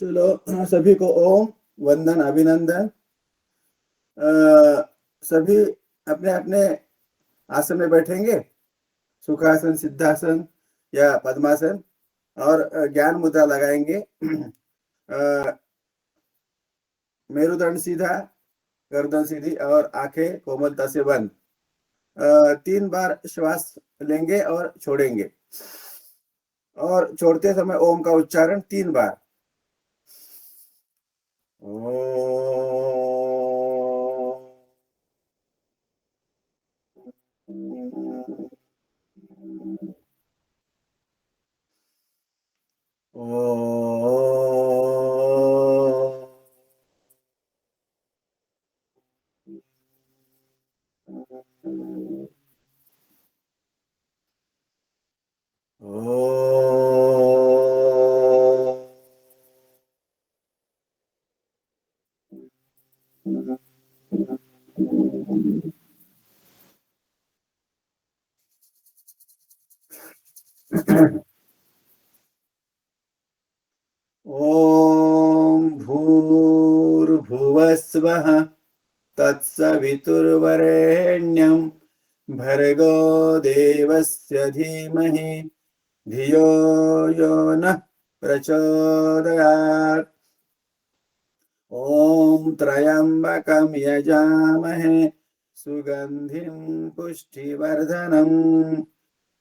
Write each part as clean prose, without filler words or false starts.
चलो सभी को ओम वंदन अभिनंदन। सभी अपने अपने आसन में बैठेंगे, सुखासन, सिद्धासन या पद्मासन, और ज्ञान मुद्रा लगाएंगे। मेरुदंड सीधा, गर्दन सीधी और आंखें कोमलता से बंद। 3 बार श्वास लेंगे और छोड़ेंगे, और छोड़ते समय ओम का उच्चारण 3 बार। ॐ भूर्भुवस्वः तत्सवितुर्वरेण्यं भर्गो देवस्य धीमहि धियो यो नः प्रचोदयात्। ॐ त्र्यम्बकं यजामहे सुगन्धिं पुष्टिवर्धनम्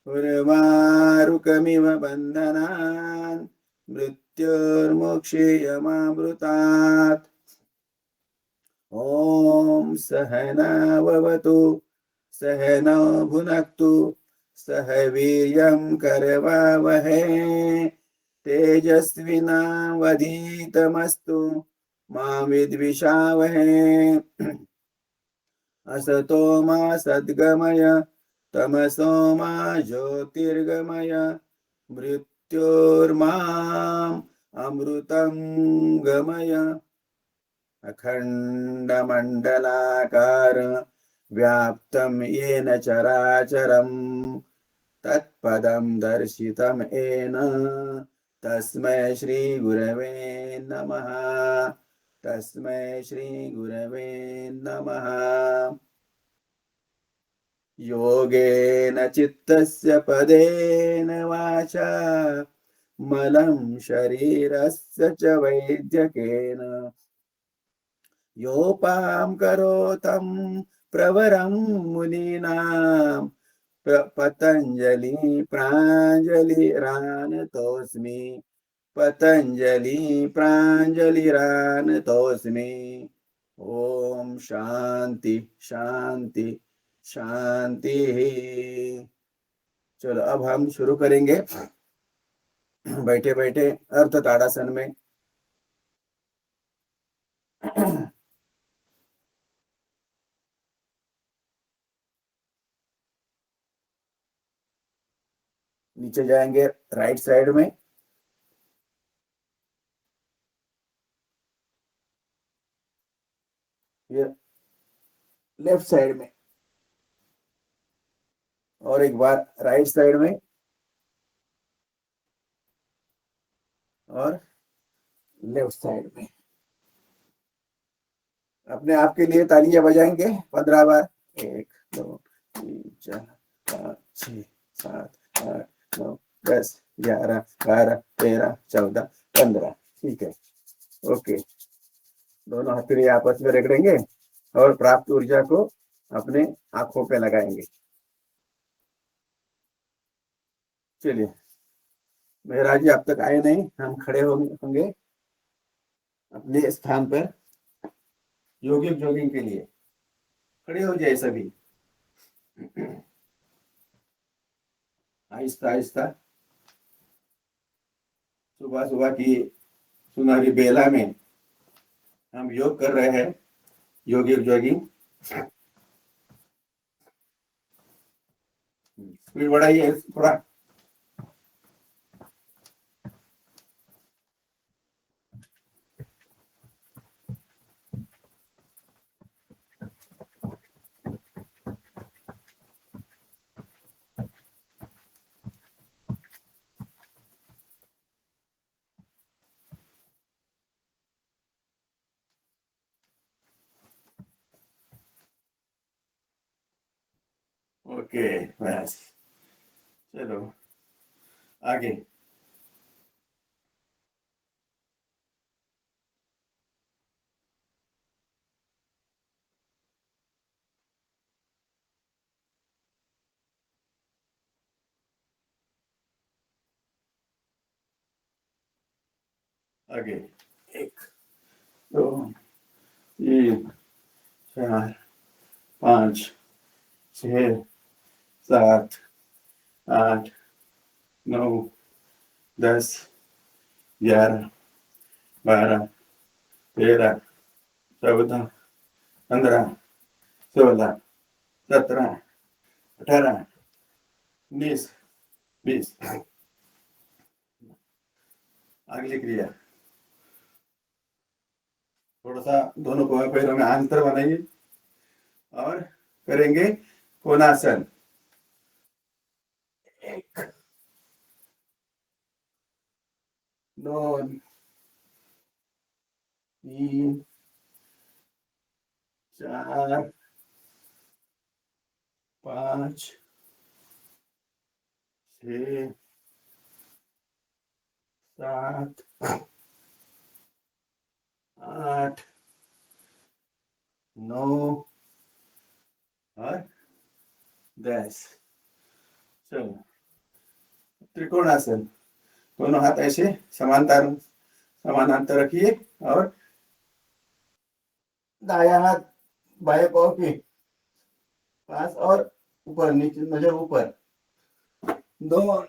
उर्वारुकमिव बन्धनान् मृत्युर्मुक्षीयमामृतात्। ॐ सहनाववतु सहनौ भुनक्तु सह वीर्यं करवावहै तेजस्विनावधीतमस्तु मा विद्विषावहै। असतो मा सद्गमय तमसो मा ज्योतिर्गमय मृत्योर्माम् अमृतं गमय। अखण्डमण्डलाकार व्याप्तं येन चराचरं तत्पदं दर्शितं येन तस्मै श्रीगुरवे नमः। तस्मै श्रीगुरवे नमः। योगेन चित्तस्य पदेन वाचा मलं शरीरस्य च वैद्यकेन योपां करोतं प्रवरं मुनीनां पतञ्जलि प्राञ्जलिरानतोऽस्मि। पतञ्जलि प्राञ्जलिरानतोऽस्मि। ओम शांति शांति शांति। चलो अब हम शुरू करेंगे बैठे बैठे अर्ध ताड़ासन में। नीचे जाएंगे राइट साइड में, फिर लेफ्ट साइड में, और एक बार राइट साइड में, और लेफ्ट साइड में। अपने आप के लिए तालियां बजाएंगे 15 बार। 1 2 3 4 5 6 7 8 9 10 11 12 13 14 15। ठीक है, ओके। दोनों हथेली आपस में रगड़ेंगे और प्राप्त ऊर्जा को अपने आंखों पे लगाएंगे। चलिए, महाराज जी अब तक आए नहीं, हम खड़े होंगे अपने स्थान पर योगिक जॉगिंग के लिए। खड़े हो जाए सभी, आहिस्ता आहिस्ता। सुबह सुबह की सुनहरी बेला में हम योग कर रहे हैं, योगिक जॉगिंग। स्पीड बढ़ाइए थोड़ा। ओके बस। चलो आगे। आगे। एक, दो, तीन, चार, पाँच, छः, सात, आठ, नौ, 10, 11, 12, 13, 14, 15, 16, 17, 18, 19, 20। अगली क्रिया, थोड़ा सा दोनों पैरों में अंतर बनाइए और करेंगे कोणासन। एक, दो, तीन, चार, पाँच, छः, सात, आठ, नौ और 10। चलो त्रिकोणासन। दोनों हाथ ऐसे समांतर समानांतर रखिए और दाया हाथ बाएं पाँव के पास और ऊपर, नीचे नजर ऊपर। दो,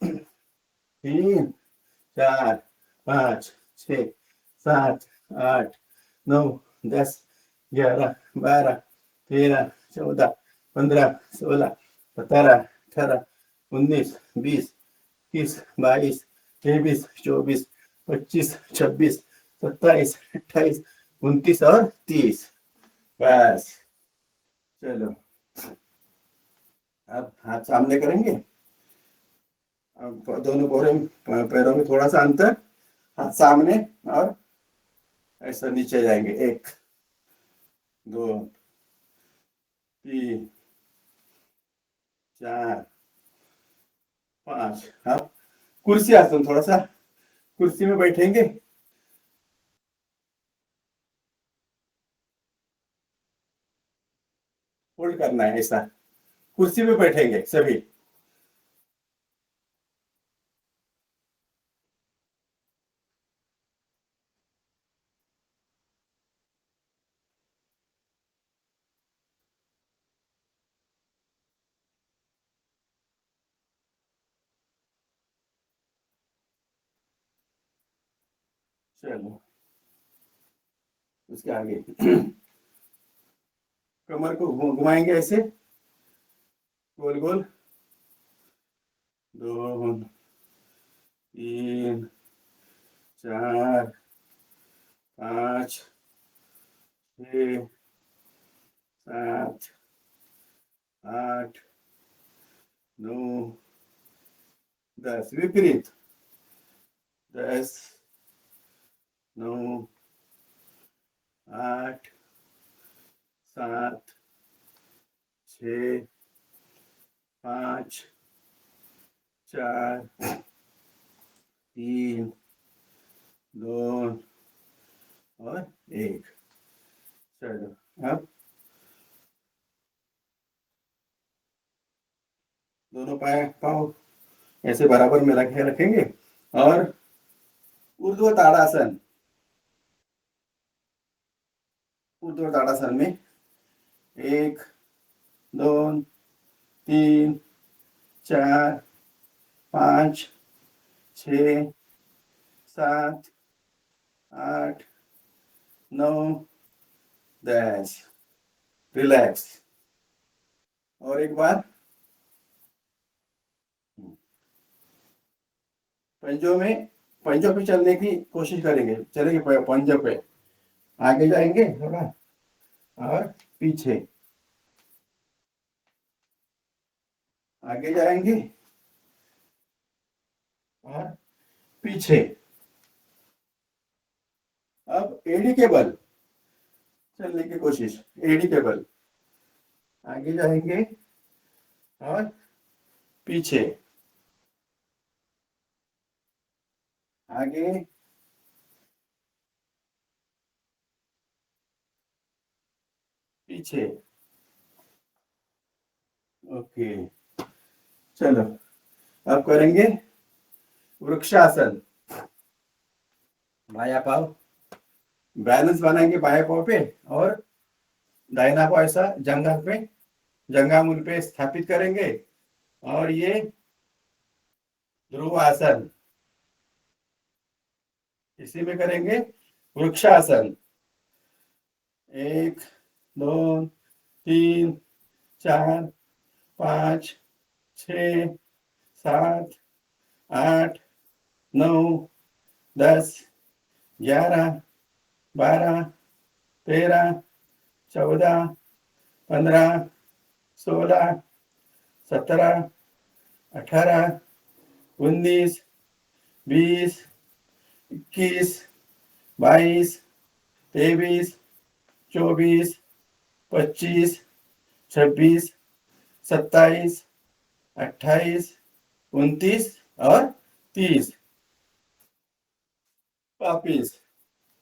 तीन, चार, पाँच, छ, 7, 8, 9, 10, 11, 12, 13, 14, 15, 16, 17, 18, 19, 20, 21, 22, 23, 24, 25, 26, 27, 28, 29 और 30। बस। चलो अब हाथ सामने करेंगे। अब दोनों पैरों में थोड़ा सा अंतर, हाथ सामने और ऐसा नीचे जाएंगे। एक, दो, तीन, चार, पाँच। अब कुर्सी आसन, थोड़ा सा कुर्सी में बैठेंगे। होल्ड करना है ऐसा, कुर्सी में बैठेंगे सभी। चलो उसके आगे कमर को घुमाएंगे ऐसे गोल गोल। दो, तीन, चार, पाँच, छः, सात, आठ, नौ, 10। विपरीत। 10, 9, 8, 7, 6, 5, 4, 3, 2 और 1। चलो अब दोनों पाँव ऐसे बराबर में रखेंगे और ऊर्ध्व ताड़ासन। ऊर्ध्व ताड़ासन में 1, 2, 3, 4, 5, 6, 7, 8, 9, 10। रिलैक्स। और एक बार पंजों पे चलने की कोशिश करेंगे। चलेंगे पंजों पे, आगे जाएंगे थोड़ा और पीछे, आगे जाएंगे और पीछे। अब एड़ी के बल चलने की कोशिश। एड़ी के बल आगे जाएंगे और पीछे, आगे, पीछे। ओके, चलो अब करेंगे वृक्षासन। बाया पाव बैलेंस बनाएंगे बाया पाव पे, और दाहिना पाव ऐसा जंघा पे, जंघामूल पे स्थापित करेंगे। और ये ध्रुव आसन, इसी में करेंगे वृक्षासन। एक, दो, तीन, चार, पाँच, छ, सात, आठ, नौ, 10, 11, 12, 13, 14, 15, 16, 17, 18, 19, 20, 21, 22, 23, 24, 25, 26, 27, 28, 29 और 30। वापिस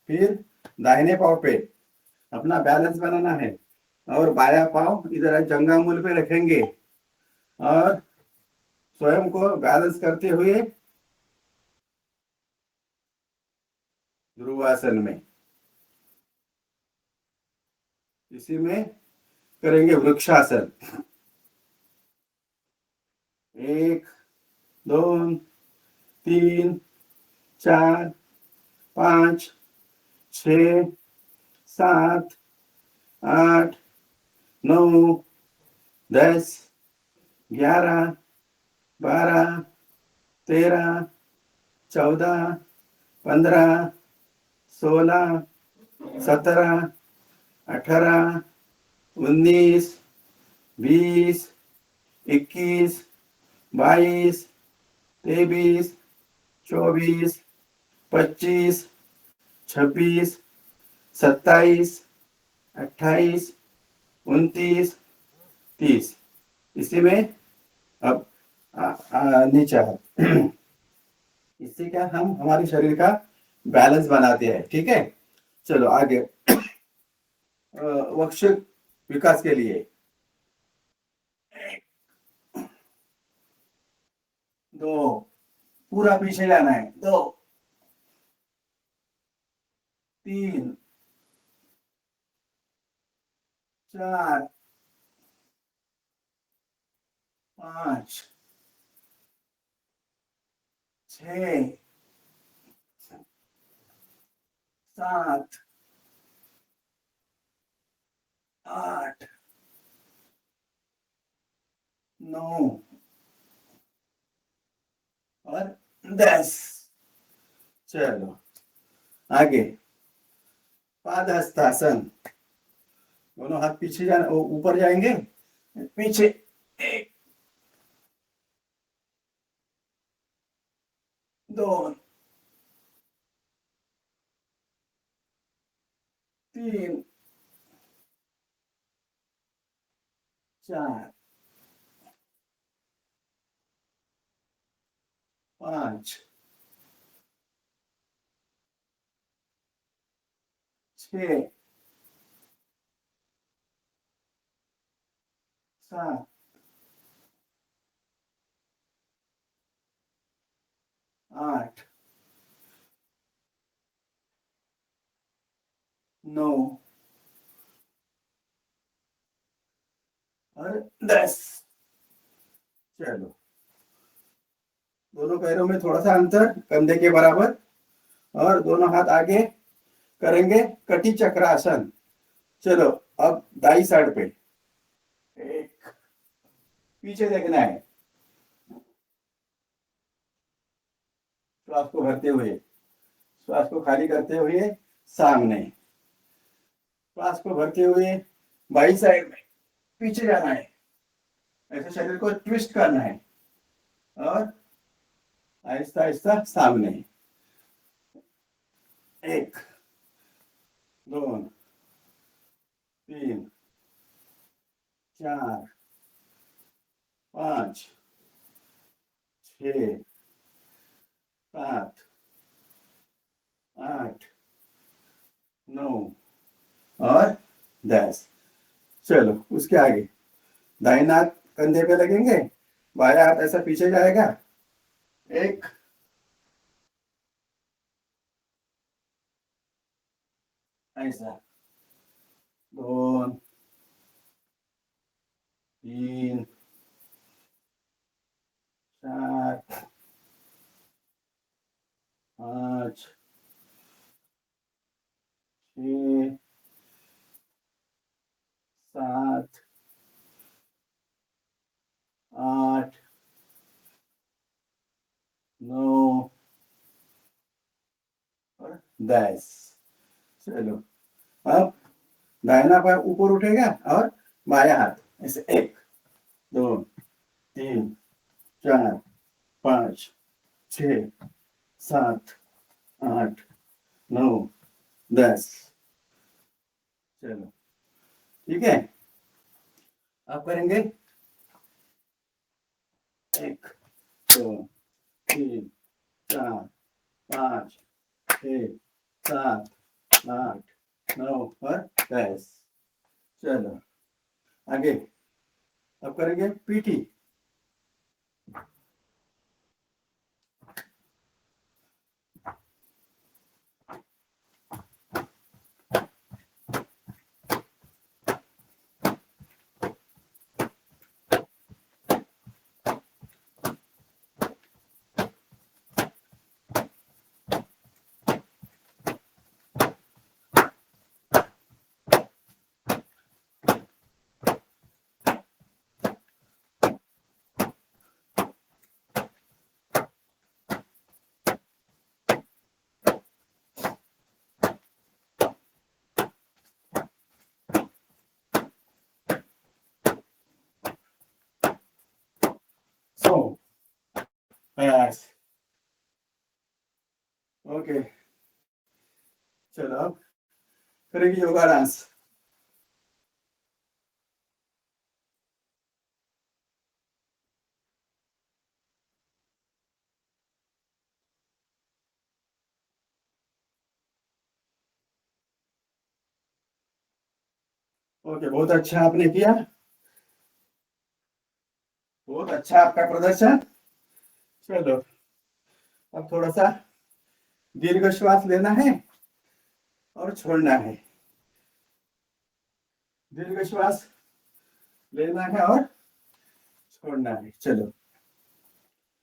फिर दाहिने पाव पे अपना बैलेंस बनाना है, और बाया पाव इधर जंघा मूल पे रखेंगे, और स्वयं को बैलेंस करते हुए ध्रुवासन में, इसी में करेंगे वृक्षासन। एक, दो, तीन, चार, पाँच, छ, सात, आठ, नौ, 10, 11, 12, 13, 14, 15, 16, 17, 18, 19, 20, 21, 22, 23, 24, 25, 26, 27, 28, 29, 30। इसी में अब नीचे हाथ। इससे क्या हम हमारे शरीर का बैलेंस बनाते हैं। ठीक है, चलो आगे। वक्ष विकास के लिए, दो, पूरा पीछे जाना है, दो, तीन, चार, पाँच, छ, सात, आठ, नौ और 10। चलो आगे, पादहस्तासन। दोनों हाथ पीछे जाना, ऊपर जाएंगे, पीछे। एक, दो, तीन, चार, पाँच, छ, सात, आठ, नौ और 10। चलो, दोनों पैरों में थोड़ा सा अंतर, कंधे के बराबर, और दोनों हाथ आगे करेंगे कटी चक्रासन। चलो अब दाई साइड पे, एक, पीछे देखना है, श्वास को भरते हुए, श्वास को खाली करते हुए, सामने, श्वास को भरते हुए बाई साइड में पीछे जाना है, ऐसे शरीर को ट्विस्ट करना है, और आहिस्ता आहिस्ता सामने। एक, दो, तीन, चार, 5 6 7 8 9 और 10। चलो उसके आगे दाहिना हाथ कंधे पे लगेंगे, बाया हाथ ऐसा पीछे जाएगा, एक, ऐसा, 2 3 4 5 6 7 8 9 और 10। चलो अब दाहिना पैर ऊपर उठेगा और बाया हाथ ऐसे, 1 2 3 4 5 6 7 8 9 10। चलो ठीक है, आप करेंगे 1 2 3 4 5 6 7 8 9 और 10। चलो आगे, अब करेंगे पीठी। सो बस, ओके। चलो अब करेंगे योगा डांस। ओके, बहुत अच्छा आपने किया, बहुत अच्छा आपका प्रदर्शन। चलो अब थोड़ा सा दीर्घ श्वास लेना है और छोड़ना है, दीर्घ श्वास लेना है और छोड़ना है। चलो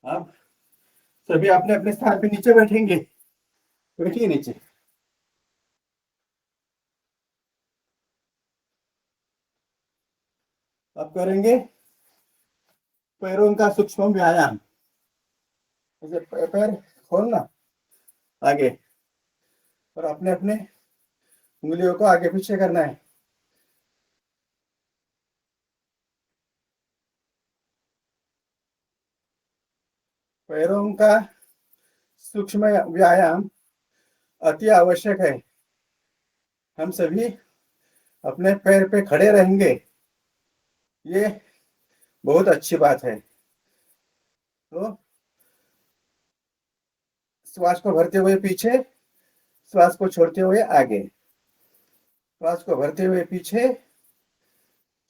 अब सभी अपने अपने स्थान पे नीचे बैठेंगे, बैठिए नीचे। अब करेंगे पैरों का सूक्ष्म व्यायाम। ऐसे पैर खोलना आगे और अपने अपने उंगलियों को आगे पीछे करना है। पैरों का सूक्ष्म व्यायाम अति आवश्यक है। हम सभी अपने पैर पे खड़े रहेंगे, ये बहुत अच्छी बात है। तो श्वास को भरते हुए पीछे, श्वास को छोड़ते हुए आगे, श्वास को भरते हुए पीछे,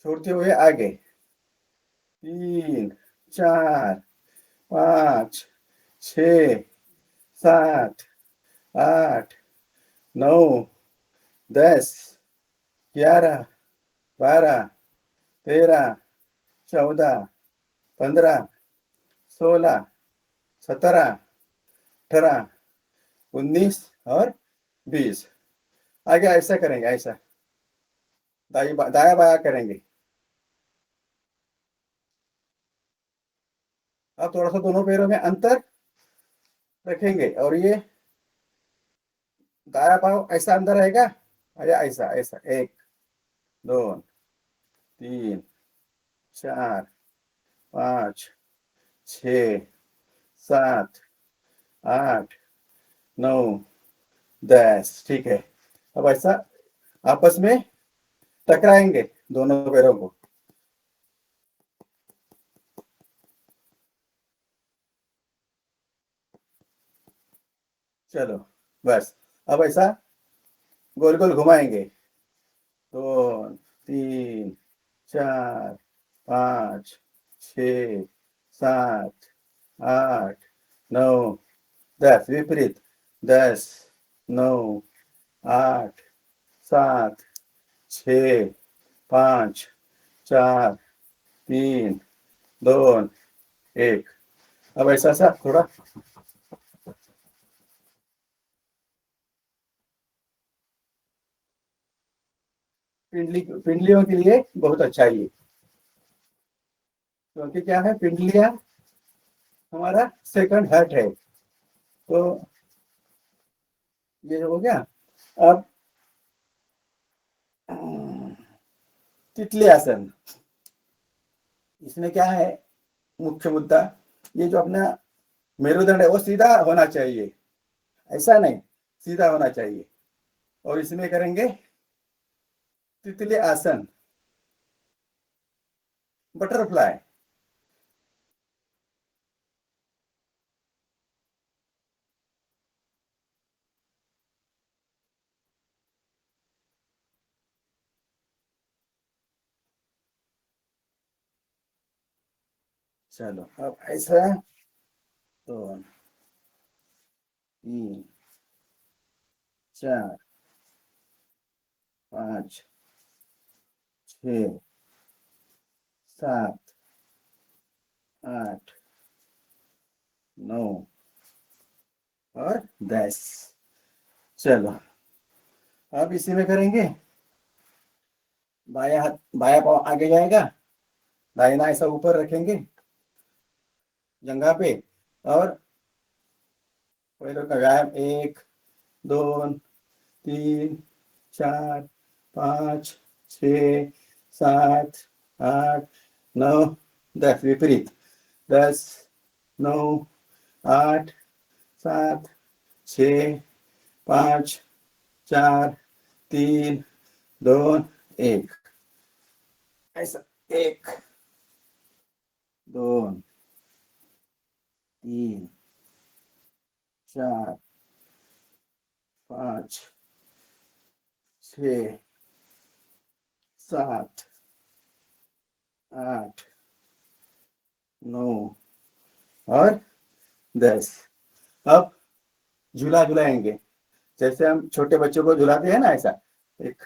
छोड़ते हुए आगे। 3 4 5 6 7 8 9 10 11 12 13 14 15 16 17 18 19 और 20। आगे ऐसा करेंगे, ऐसा दाया बाया करेंगे। अब थोड़ा सा दोनों पैरों में अंतर रखेंगे और ये दाया पाँव ऐसा अंदर रहेगा, या ऐसा ऐसा, 1 2 3 4 5 6 7 8 9 10। ठीक है, अब ऐसा आपस में टकराएंगे दोनों पैरों को। चलो बस, अब ऐसा गोल गोल घुमाएंगे। 2 3 4 5 6 7 8 9 10 विपरीत। 10 9 8 7 6 5 4 3 2 1। अब ऐसा सा थोड़ा पिंडलियों के लिए बहुत अच्छा है ये, क्योंकि क्या है, पिंडलियां हमारा सेकंड हार्ट है। तो ये हो गया। अब तितली आसन, इसमें क्या है मुख्य मुद्दा, ये जो अपना मेरुदंड है वो सीधा होना चाहिए, ऐसा नहीं, सीधा होना चाहिए। और इसमें करेंगे तितली आसन, बटरफ्लाई। चलो अब ऐसा, 2 3 4 5 6 7 8 9 और 10। चलो अब इसी में करेंगे, बाया हाथ, बाया पाँव आगे जाएगा, दाहिना ऐसा ऊपर रखेंगे जंघा पे, और पैरों का व्यायाम। 1 2 3 4 5 6 7 8 9 10 विपरीत। 10 9 8 7 6 5 4 3 2 1। ऐसा 1 2 3 4 5 6 7 8 9 और 10। अब झूला झुलाएंगे, जैसे हम छोटे बच्चों को झुलाते हैं ना, ऐसा। 1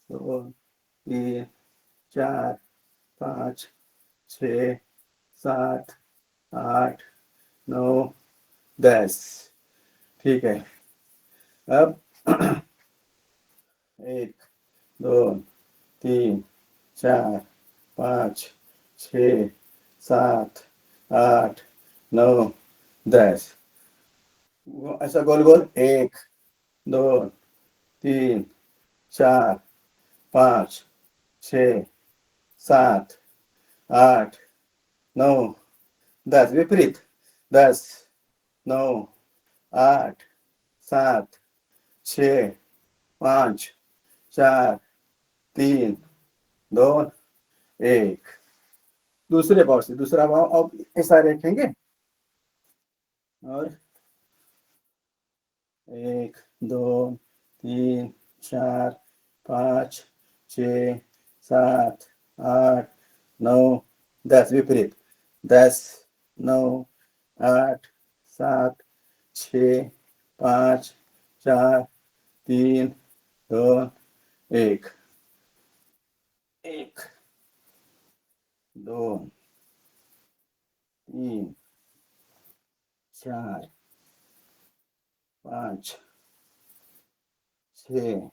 2 3 4 5 6 7 8 9 10। ठीक है। अब 1 2 3 4 5 6 7 8 9 10। ऐसा गोल गोल। 1 2 3 4 5 6 7 8 9 10 विपरीत। 10 9 8 7 6 5 4 3 2 1। दूसरे पाव से दूसरा पाव अब ऐसा रखेंगे, और 1 2 3 4 5 6 7 8 9 10 विपरीत। 10 9 8 7 6 5 4 3 2 1। 1 2 3 4 5 6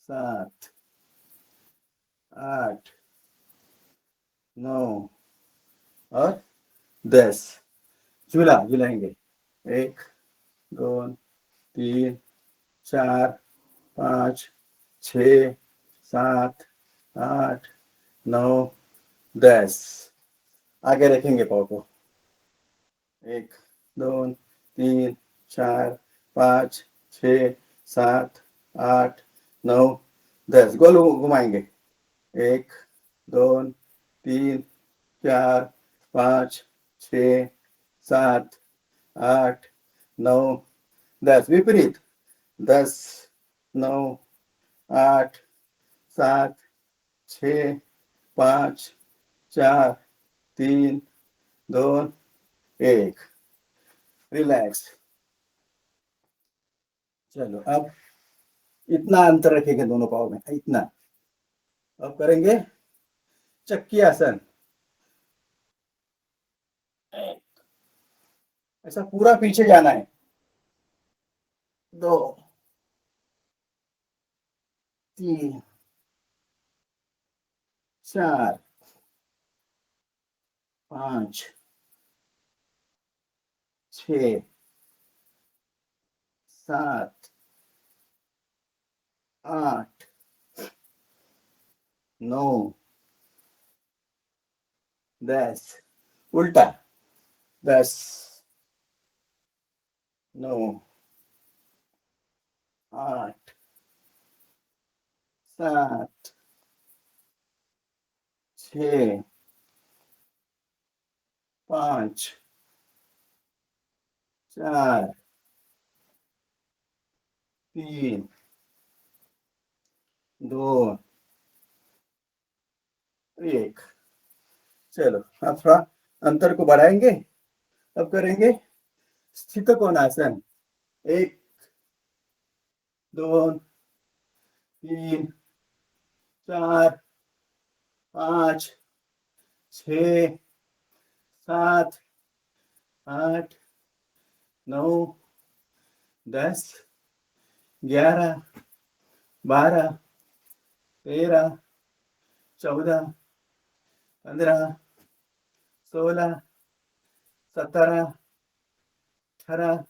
7 8 9 और 10। झूला झुलाएंगे। 1 2 3 4 5 6 7 8 9 10। आगे रखेंगे पाव को। 1 2 3 4 5 6 7 8 9 10 गोल घुमाएंगे। 1 2 3 4 5 6 7 8 9, 10 विपरीत, 10, 9, 8, 7, 6, 5, 4, 3, 2, 1, रिलैक्स। चलो अब इतना अंतर रखेंगे दोनों पाँव में, इतना। अब करेंगे चक्की आसन। ऐसा पूरा पीछे जाना है। 2, 3, 4, 5, 6, 7, 8, 9, 10, उल्टा, 10, 9, 8, 7, 6, 5, 4, 3, 2, 1। चलो अब थोड़ा अंतर को बढ़ाएंगे। अब करेंगे स्थित कोणासन। 1, 2, 3, 4, 5, 6, 7, 8, 9, 10, 11, 12, 13, 14, 15, 16, 17, 18,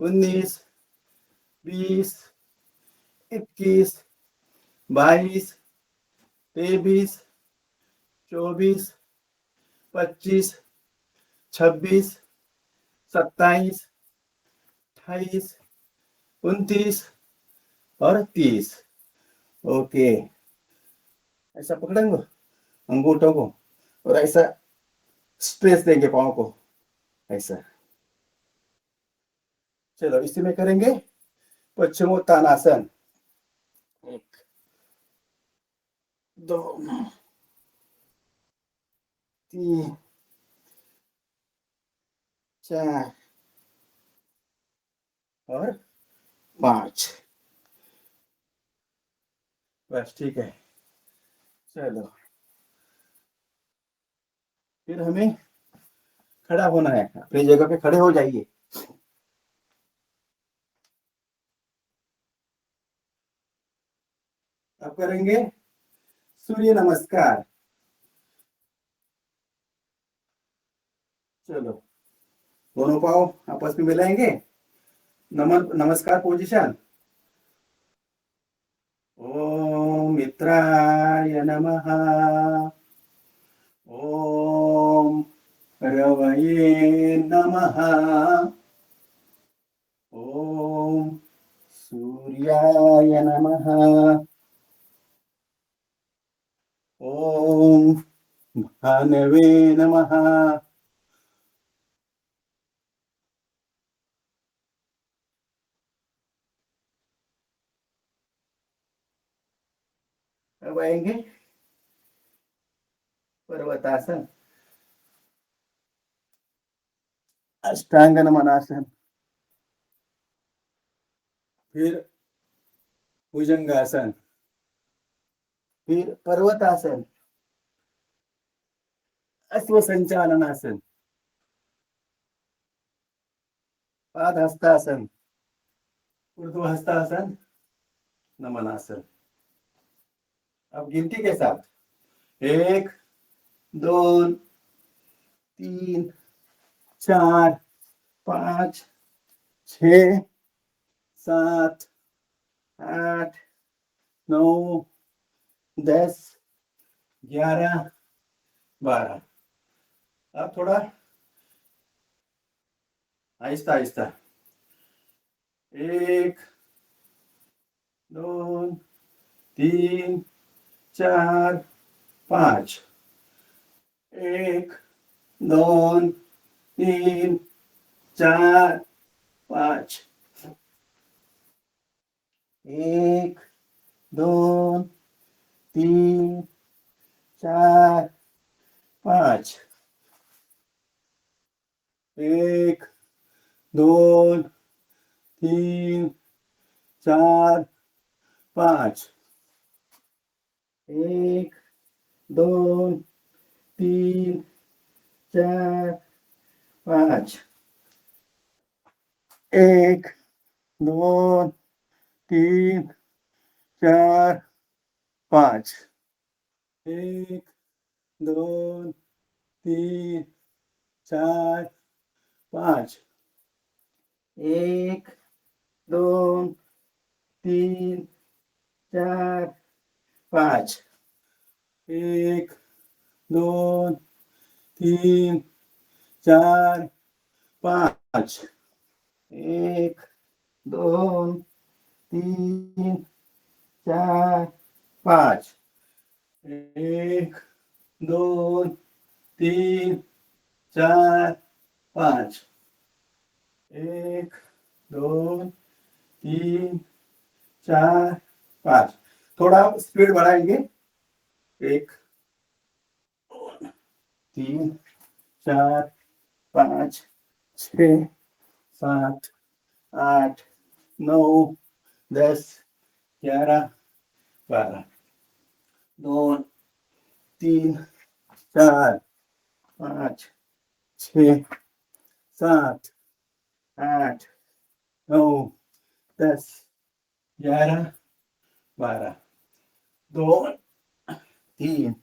19, 20, 21, 22, 23, 24, 25, 26, 27, 28, 29 और 30। ओके, ऐसा पकड़ेंगे अंगूठों को और ऐसा स्ट्रेस देंगे पाँव को, ऐसा। चलो इसी में करेंगे पश्चिमोत्तानासन। 1, 2, 3, 4 और 5। बस ठीक है। चलो फिर हमें खड़ा होना है, अपनी जगह पे खड़े हो जाइए। अब करेंगे सूर्य नमस्कार। चलो दोनों पाँव आपस में मिलाएंगे, नमस्कार पोजीशन। ओम मित्राय नमः। ओम रवये नमः। ओम सूर्याय नमः। ओम भानवे नमः। अब आएंगे पर्वतासन, अष्टांग नमनासन, फिर भुजंगासन, फिर पर्वतासन, अश्व संचालनासन, पाद हस्तासन, ऊर्ध्व हस्तासन, नमनासन। अब गिनती के साथ 1, 2, 3, 4, 5, 6, 7, 8, 9, 10, 11, 12। अब थोड़ा आहिस्ता आहिस्ता। 1, 2, 3, 4, 5। 1, 2, 3, 4, 5 1 2 3 4 5 1 2 3 4 5 1 2 3 4 5 1 2 3 4 5 1 2 3 4 5 1 2 3 4 5 1 2 3 4 5 1 2 3 4 5 1 2 3 4 5 1 2 3 4 5 थोड़ा स्पीड बढ़ाएंगे 1 3 4 5 6 7 8 9 10 11 12 2 3 4 5 6 7 8 9 10 11 12 2 3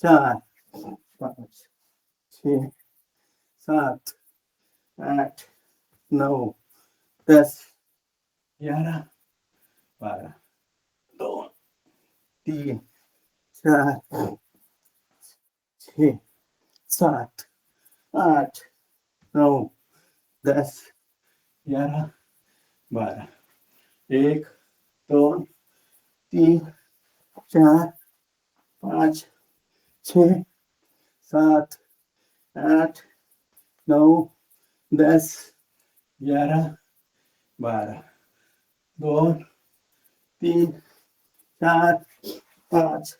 4 5 6 7 8 9 10 11 12 2 3 4 6 7 8 9 10 11 12 1 2 3 4 5 6 7 8 9 10 11 12 2 3 4 5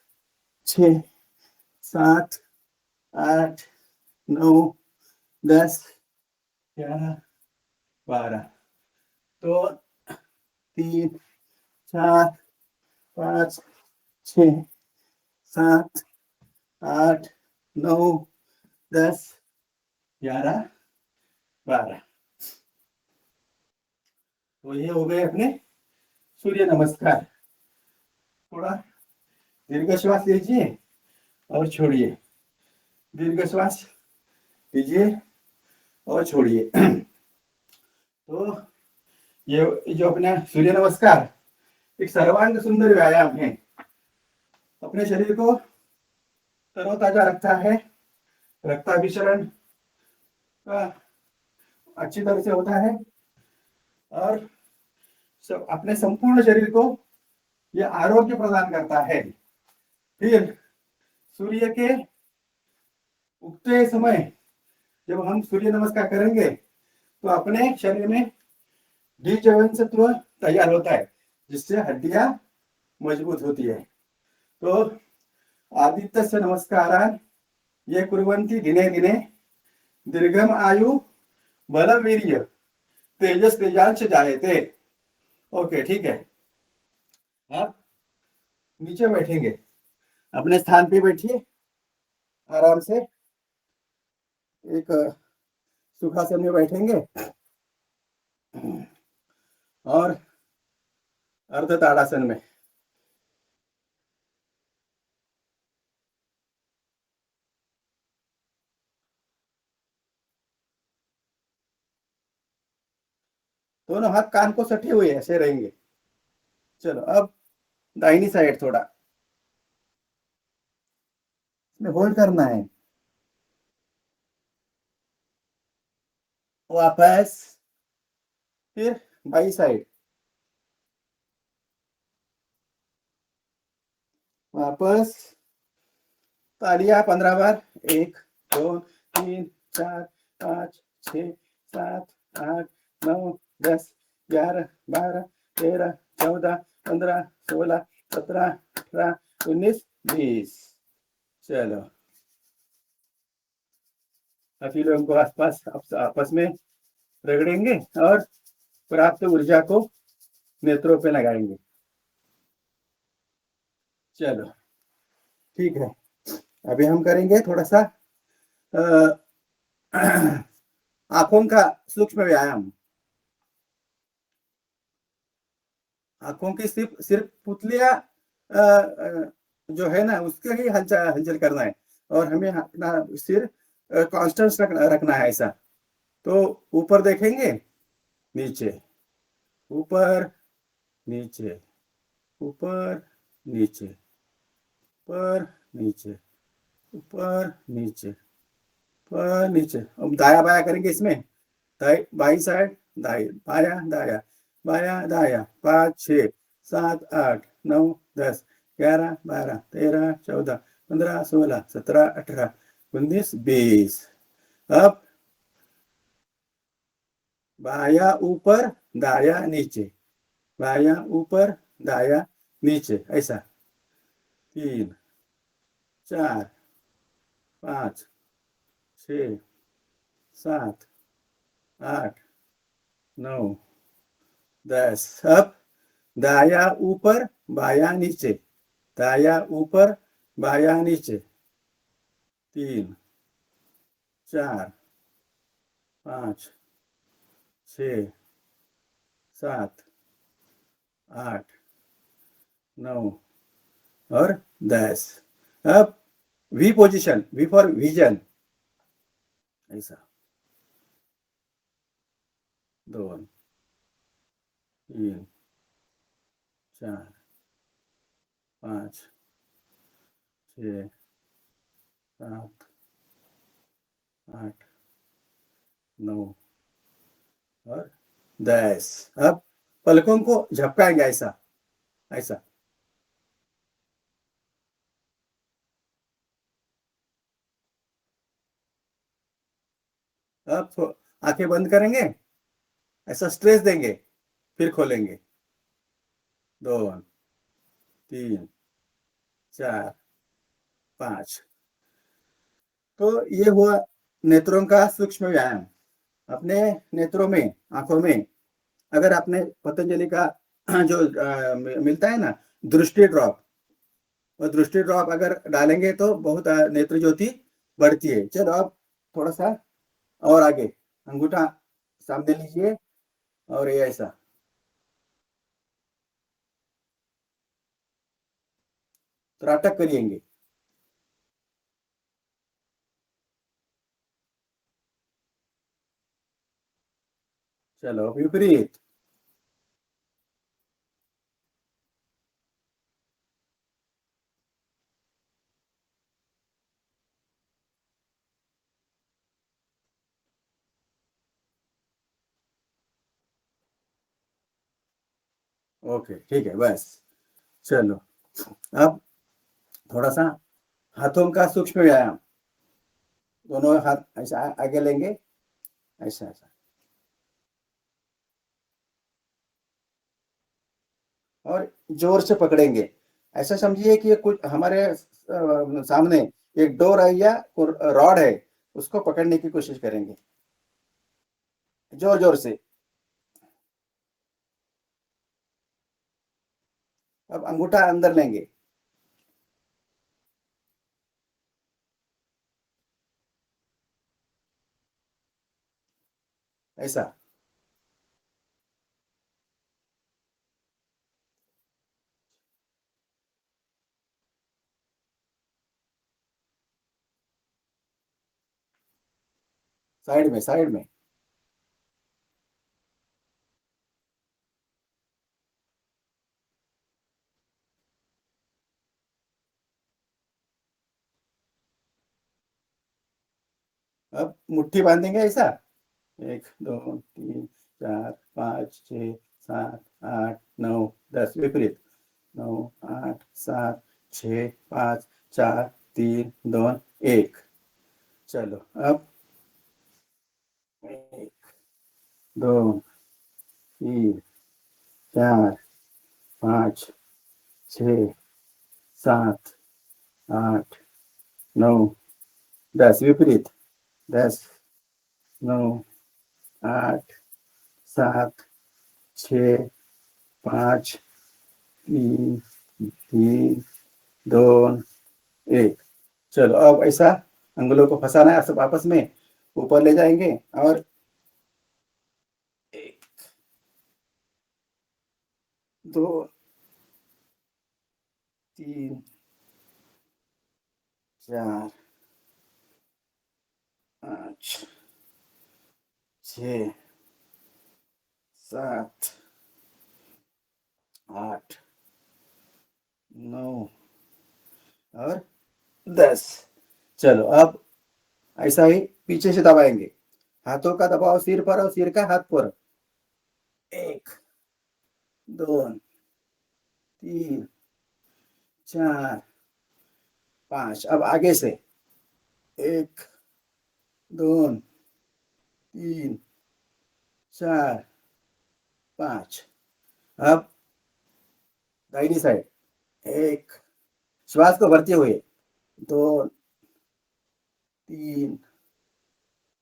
6 7 8 9 10 11 12 2 3 4 5 6 7 8 9 10 11 12 तो ये हो गए अपने सूर्य नमस्कार। थोड़ा दीर्घ श्वास लीजिए और छोड़िए, दीर्घ श्वास लीजिए और छोड़िए। तो ये जो अपना सूर्य नमस्कार एक सर्वांग सुंदर व्यायाम है, अपने शरीर को तरोताजा रखता है, रक्ताभिसरण का अच्छी तरह से होता है और अपने संपूर्ण शरीर को यह आरोग्य प्रदान करता है। फिर सूर्य के उगते समय जब हम सूर्य नमस्कार करेंगे तो अपने शरीर में द्विजीवन सत्व तैयार होता है, जिससे हड्डियां मजबूत होती है। तो आदित्यस्य नमस्कारान् ये कुर्वन्ति दिने दिने दीर्घम आयु बलवीर्य तेजस तेजांश जायते। ओके, ठीक है। आप नीचे बैठेंगे, अपने स्थान पे बैठिए आराम से, एक सुखासन में बैठेंगे और अर्ध ताड़ासन में। दोनों हाथ कान को सटे हुए ऐसे रहेंगे। चलो अब दाहिनी साइड थोड़ा इसमें होल्ड करना है, वापस, फिर बाई साइड, वापस, तालियां 15 बार, 1 2 3 4 5 6 7 8 9 10 11 12 13 14 15 16 17 18 19 20। चलो काफी लोगों को आसपास आपस में रगड़ेंगे और प्राप्त ऊर्जा को नेत्रों पे लगाएंगे। चलो ठीक है, अभी हम करेंगे थोड़ा सा आंखों का सूक्ष्म व्यायाम। आंखों की सिर्फ सिर्फ पुतलियां जो है ना उसके ही हलचल हलचल करना है, और हमें अपना सिर कांस्टेंट रखना है ऐसा। तो ऊपर देखेंगे, नीचे, ऊपर नीचे, ऊपर नीचे, ऊपर नीचे, ऊपर नीचे, ऊपर नीचे। अब दाया बाया करेंगे इसमें, दाई बाई साइड, दाई बाया दाया, बाया दाया। 5 6 7 8 9 10 11 12 13 14 15 16 17 18 19 20। अब बाया ऊपर, दाया नीचे, बाया ऊपर, दाया नीचे, ऐसा। 3 4 5 6 7 8 9 10। अब दाया ऊपर, बाया नीचे, दाया ऊपर, बाया नीचे। 3 4 5 6 7 8 9 और 10। अब V position, V for vision, ऐसा। 2 3 4 5 6 7 8 9 और 10। अब पलकों को झपकाएंगे, ऐसा ऐसा। अब आंखें बंद करेंगे, ऐसा स्ट्रेस देंगे, फिर खोलेंगे। 2 3 4 5। तो ये हुआ नेत्रों का सूक्ष्म व्यायाम। अपने नेत्रों में, आंखों में, अगर आपने पतंजलि का जो मिलता है ना दृष्टि ड्रॉप, वो दृष्टि ड्रॉप अगर डालेंगे तो बहुत नेत्र ज्योति बढ़ती है। चलो अब थोड़ा सा और आगे, अंगूठा सामने लीजिए और ये ऐसा त्राटक करिएंगे। चलो विपरीत। ओके ठीक है, बस। चलो अब थोड़ा सा हाथों का सूक्ष्म व्यायाम। दोनों हाथ ऐसा आगे लेंगे, ऐसा ऐसा, और जोर से पकड़ेंगे। ऐसा समझिए कि ये कुछ हमारे सामने एक डोर है या रॉड है, उसको पकड़ने की कोशिश करेंगे जोर जोर से। अब अंगूठा अंदर लेंगे, ऐसा। साइड में, साइड में। अब मुट्ठी बांधेंगे, ऐसा। 1 2 3 4 5 6 7 8 9 10, विपरीत। 9 8 7 6 5 4 3 2 1। चलो अब 1 2 3 4 5 6 7 8 9 10 विपरीत 10 9 8 7 6 5 3 3 2 1। चलो अब ऐसा अंगुलों को फंसाना है सब आपस में, ऊपर ले जाएंगे और 1 2 3 4 5 6 7 8 9 और 10। चलो अब ऐसा ही पीछे से दबाएंगे, हाथों का दबाव सिर पर और सिर का हाथ पर। 1 2 3 4 5। अब आगे से 1 2 3 4 5। अब दाहिनी साइड 1, श्वास को भरते हुए 2 3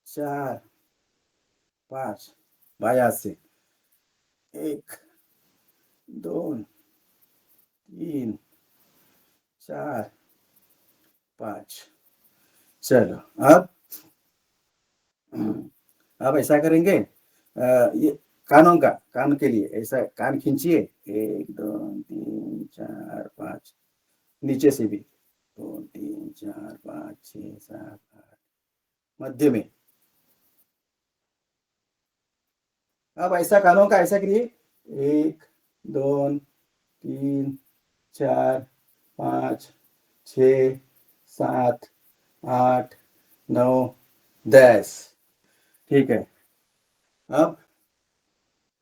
4 5। बाएं हाथ से 1 2 3 4 5। चलो अब ऐसा करेंगे, ये कानों का, कान के लिए ऐसा कान खींचिए 1 2 3 4 5। नीचे से भी 2 3 4 5 6 7 8। मध्य में अब ऐसा कानों का ऐसा करिए 1 2 3 4 5 6 7 8 9 10। ठीक है। अब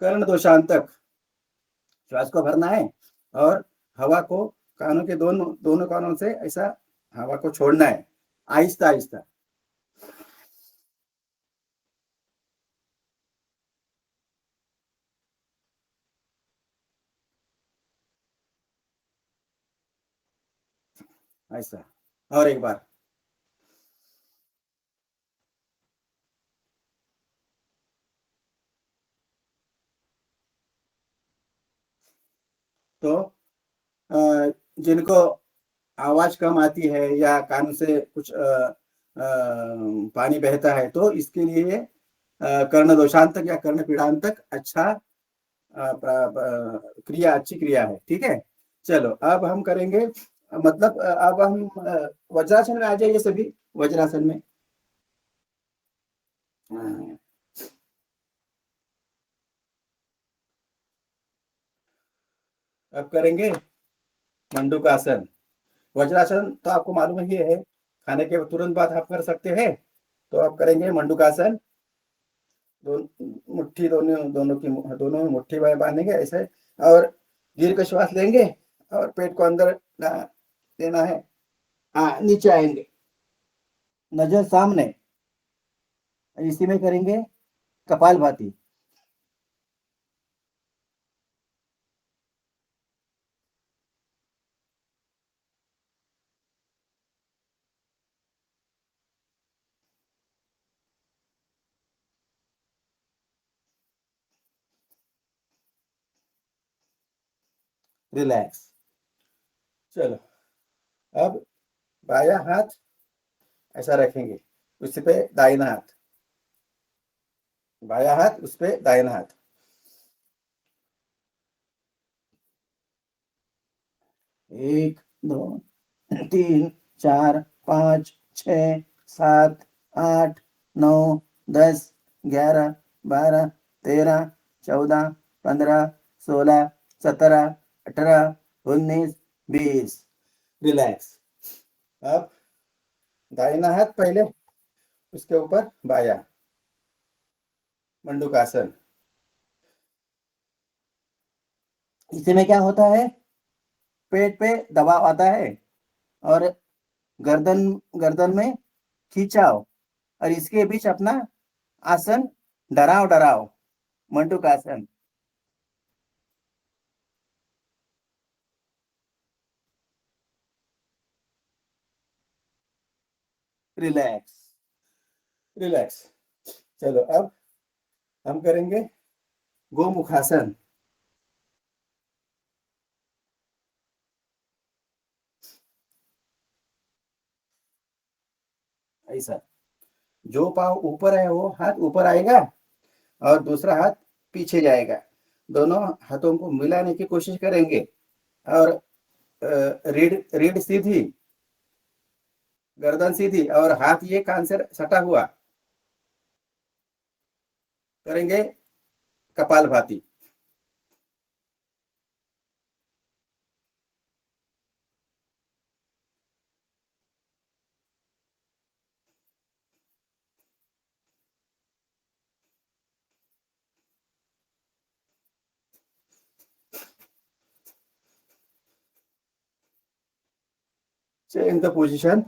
कर्ण दोषांतक श्वास को भरना है और हवा को कानों के दोनों दोनों कानों से ऐसा हवा को छोड़ना है, आहिस्ता आहिस्ता। ऐसा और एक बार। तो जिनको आवाज कम आती है या कान से कुछ पानी बहता है तो इसके लिए कर्ण दोषांतक या कर्ण पीड़ांतक अच्छा क्रिया, अच्छी क्रिया है। ठीक है। चलो अब हम करेंगे, मतलब अब हम वज्रासन में आ जाइए सभी, वज्रासन में। अब करेंगे मंडूकासन। वज्रासन तो आपको मालूम ही है, खाने के तुरंत बाद आप कर सकते हैं। तो अब करेंगे मंडूकासन। मुट्ठी दोनों दोनों की दोनों में मुट्ठी बांधेंगे ऐसे और दीर्घ श्वास लेंगे और पेट को अंदर देना है। हाँ, नीचे आएंगे, नजर सामने। इसी में करेंगे कपालभाति। रिलैक्स। चलो अब बाया हाथ ऐसा रखेंगे, उस पे दाहिना हाथ, बाया हाथ उस पे दाहिना हाथ। 1 2 3 4 5 6 7 8 9 10 11 12 13 14 15 16 17 18 19 20। रिलैक्स। अब दाहिना हाथ पहले, उसके ऊपर बाया, मंडूकासन। इसमें क्या होता है, पेट पे दबाव आता है और गर्दन गर्दन में खिंचाव, और इसके बीच अपना आसन डराव डराव, मंडूकासन। Relax, relax. चलो अब हम करेंगे गोमुखासन। ऐसा, जो पाँव ऊपर है वो हाथ ऊपर आएगा और दूसरा हाथ पीछे जाएगा। दोनों हाथों को मिलाने की कोशिश करेंगे और रीढ़ रीढ़ सीधी, गर्दन सीधी और हाथ ये कान से सटा हुआ करेंगे, कपालभाति। Change the position.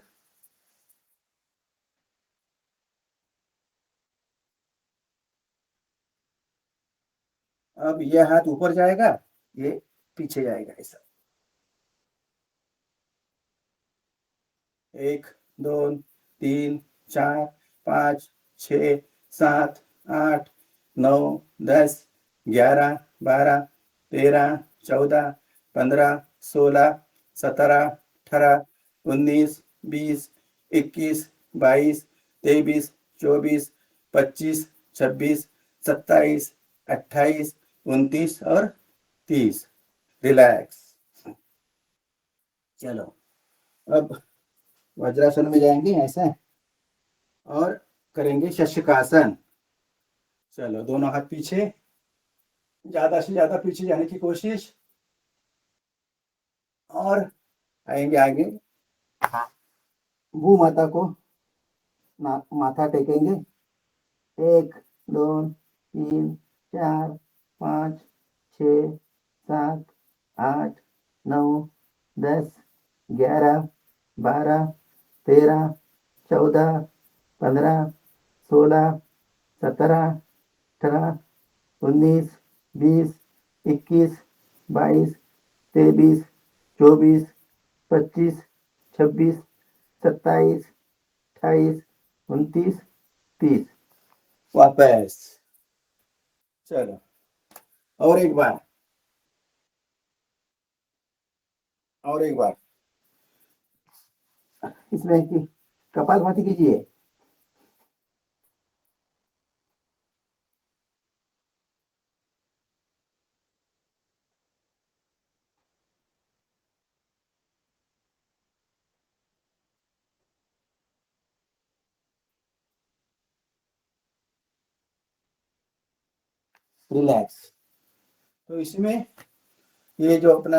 अब ये हाथ ऊपर जाएगा, ये पीछे जाएगा ऐसा। 1 2 3 4 5 6 7 8 9 10 11 12 13 14 15 16 17 18 19 20 21 22 23 24 25 26 27 28 29 और 30। रिलैक्स। चलो अब वज्रासन में जाएंगे ऐसा और करेंगे शशकासन। चलो दोनों हाथ पीछे, ज्यादा से ज्यादा पीछे जाने की कोशिश और आएंगे आगे। भू माता को माथा टेकेंगे। 1 2 3 4 5 6 7 8 9 10 11 12 13 14 15 16 17 18 19 20 21 22 23 24 25 26 27 28 29 30। वापस। चलो और एक बार, और एक बार इसमें की कपालभाति कीजिए। रिलैक्स। तो इसमें ये जो अपना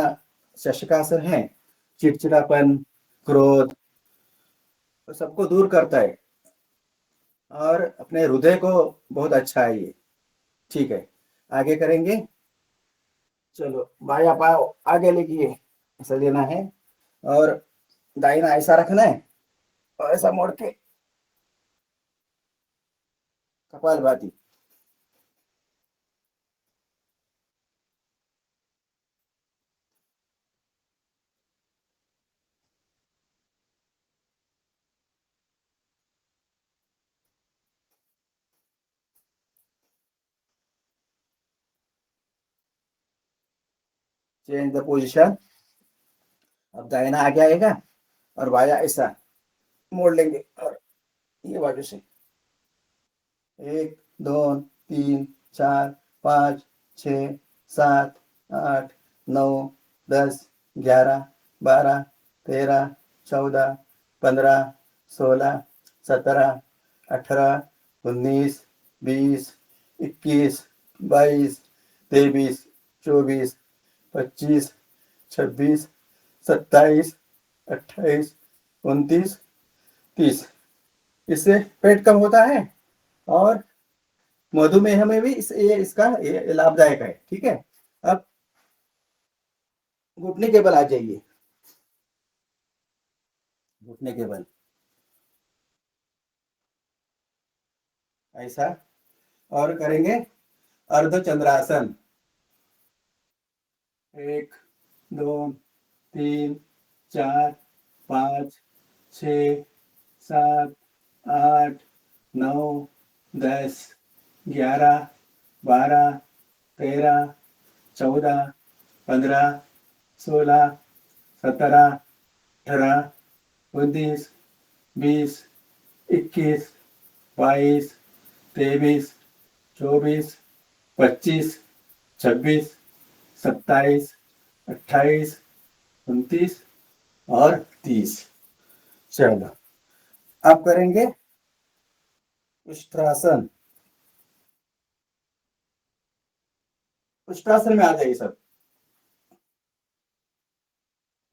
शशकासन है, चिड़चिड़ापन, क्रोध, तो सबको दूर करता है और अपने हृदय को बहुत अच्छा है ये। ठीक है, आगे करेंगे। चलो बाया पाँव आगे लेके ऐसा लेना है और दाहिना ऐसा रखना है और ऐसा मोड़ के कपालभाति। Change the position. अब दाहिना आगे आएगा और बाया ऐसा मोड़ लेंगे और ये बाजू से 1 2 3 4 5 6 7 8 9 10 11 12 13 14 15 16 17 18 19 20 21 22 23 24 25 26 27 28 29 30। इससे पेट कम होता है और मधुमेह में भी ये इसका ये लाभदायक है। ठीक है, अब घुटने के बल आ जाइए, घुटने के बल ऐसा और करेंगे अर्धचंद्रासन। 1 2 3 4 5 6 7 8 9 10 11 12 13 14 15 16 17 18 19 20 21 22 23 24 25 26 27 28 29 और 30। चलो आप करेंगे उष्ट्रासन। उष्ट्रासन में आ जाइए सब।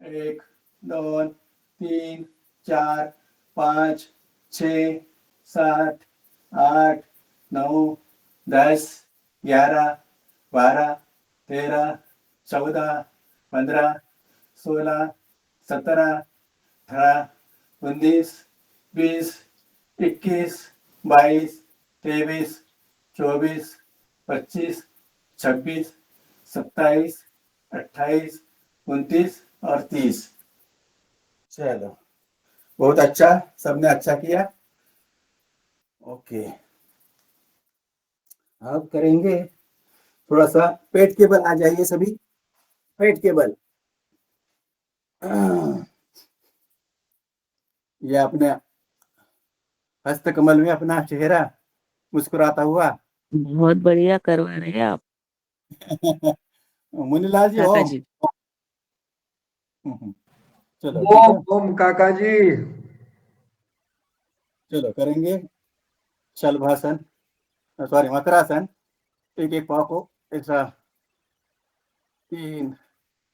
1 2 3 4 5 6 7 8 9 10 11 12 13 14 15 16 17 18 19 20 21 22 23 24 25 26 27 28 29 और 30। चलो बहुत अच्छा, सबने अच्छा किया। ओके अब करेंगे थोड़ा सा पेट के बल। आ जाइए सभी, पेट के बल। ये अपने हस्त कमल में अपना चेहरा मुस्कुराता हुआ। बहुत बढ़िया करवा रहे हैं आप मुनीलाल जी काका ओम। जी। चलो ठीक है, ओम काका जी। चलो करेंगे शलभासन, सॉरी मकरासन। एक एक पाव को एक साथ 3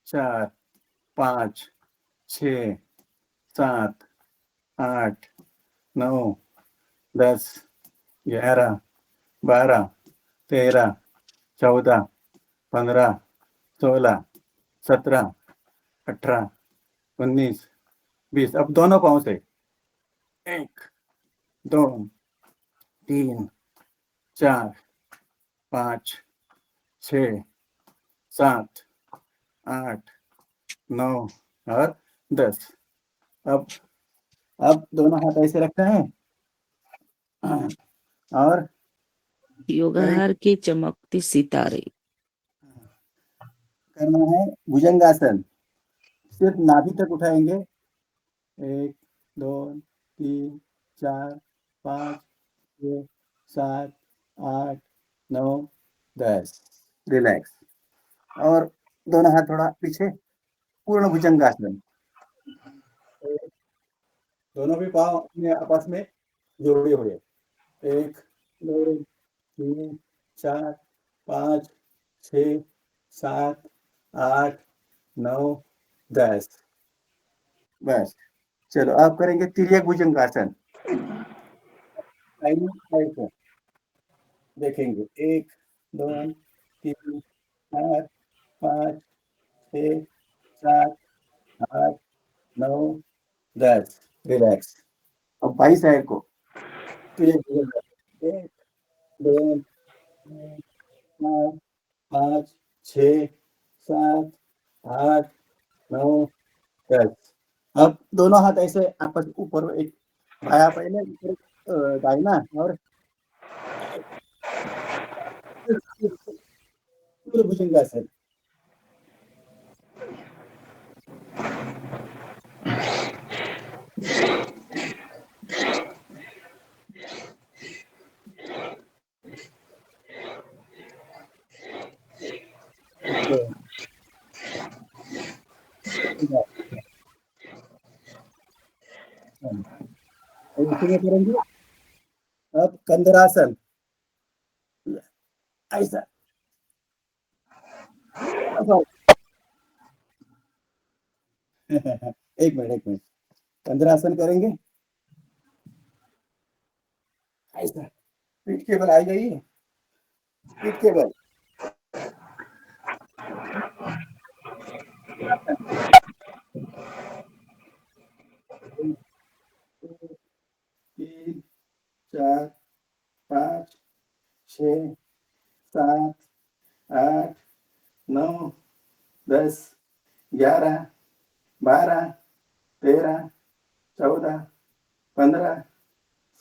4 5 6 7 8 9 10 11 12 13 14 15 16 17 18 19 20। अब दोनों पाँव से 1 2 3 4 5 6 7 8 9 और 10। अब दोनों हाथ ऐसे रखते हैं और योगाहार के चमकते सितारे। करना है भुजंगासन। सिर्फ नाभि तक उठाएंगे। 1 2 3 4 5 6 7 8 9 10। रिलैक्स। और दोनों हाथ थोड़ा पीछे, पूर्ण भुजंगासन। दोनों भी पाँव अपने आपस में जोड़े हुए। 1 2 3 4 5 6 7 8 9 10। बस। चलो आप करेंगे तिर्यक भुजंगासन। साइड से देखेंगे। 1 2 3 4 5 6 7 8 9 10। रिलैक्स। अब बाई साइड को तिर्यक भुजंगासन। 1 2 3 4 5 6 7 8 9 10। अब दोनों हाथ ऐसे आपस ऊपर, एक बाया पहले दाहिना और भुजंगासन। इसमें करेंगे अब कंदरासन। ऐसा एक मिनट कंदरासन करेंगे। ऐसा पीठ के बल आ जाइए, पीठ के बल। 3 4 5 6 7 8 9 10 11 12 13 14 15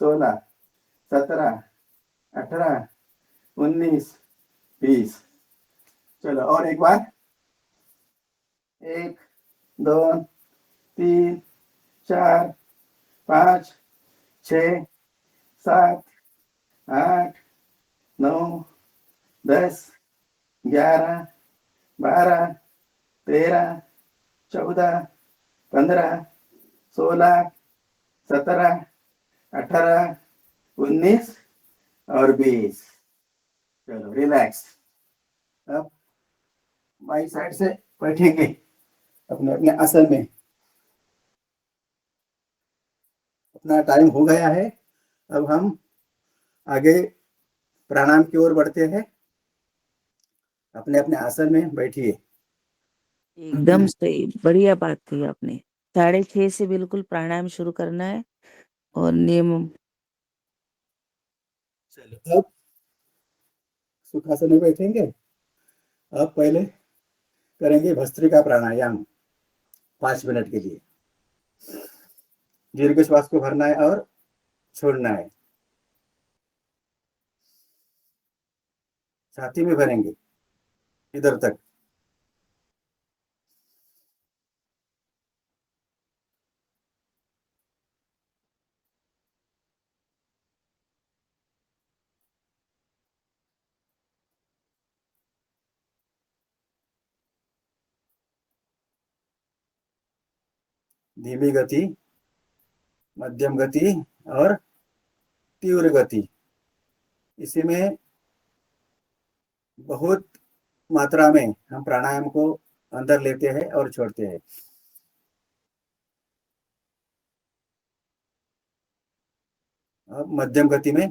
16 17 18 19 20। चलो और एक बार, 1 2 3 4 5 6 7 8 9 10 11 12 13 14 15 16 17 18 19 और 20। चलो रिलैक्स। अब बाई साइड से बैठेंगे अपने अपने आसन में। अपना टाइम हो गया है। अब हम आगे प्राणायाम की ओर बढ़ते हैं। अपने अपने आसन में बैठिए। एकदम सही, बढ़िया बात कही आपने। 6:30 से बिल्कुल प्राणायाम शुरू करना है और नियम। चलो अब सुखासन में बैठेंगे। अब पहले करेंगे भस्त्रिका प्राणायाम 5 मिनट के लिए। दीर्घ श्वास को भरना है और छोड़ना है। छाती में भरेंगे इधर तक। धीमी गति, मध्यम गति और तीव्र गति। इसी में बहुत मात्रा में हम प्राणायाम को अंदर लेते हैं और छोड़ते हैं। अब मध्यम गति में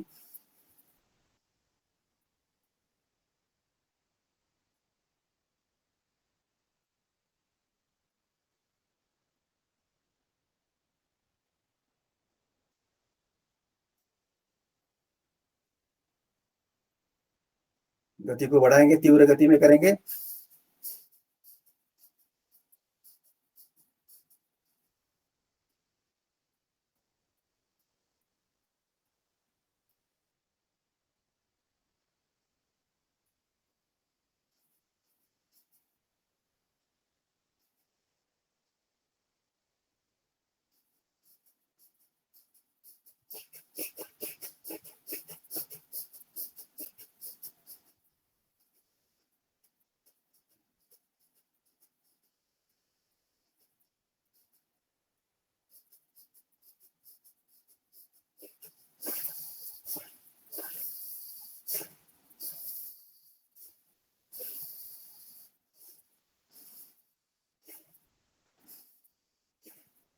गति को बढ़ाएंगे, तीव्र गति में करेंगे।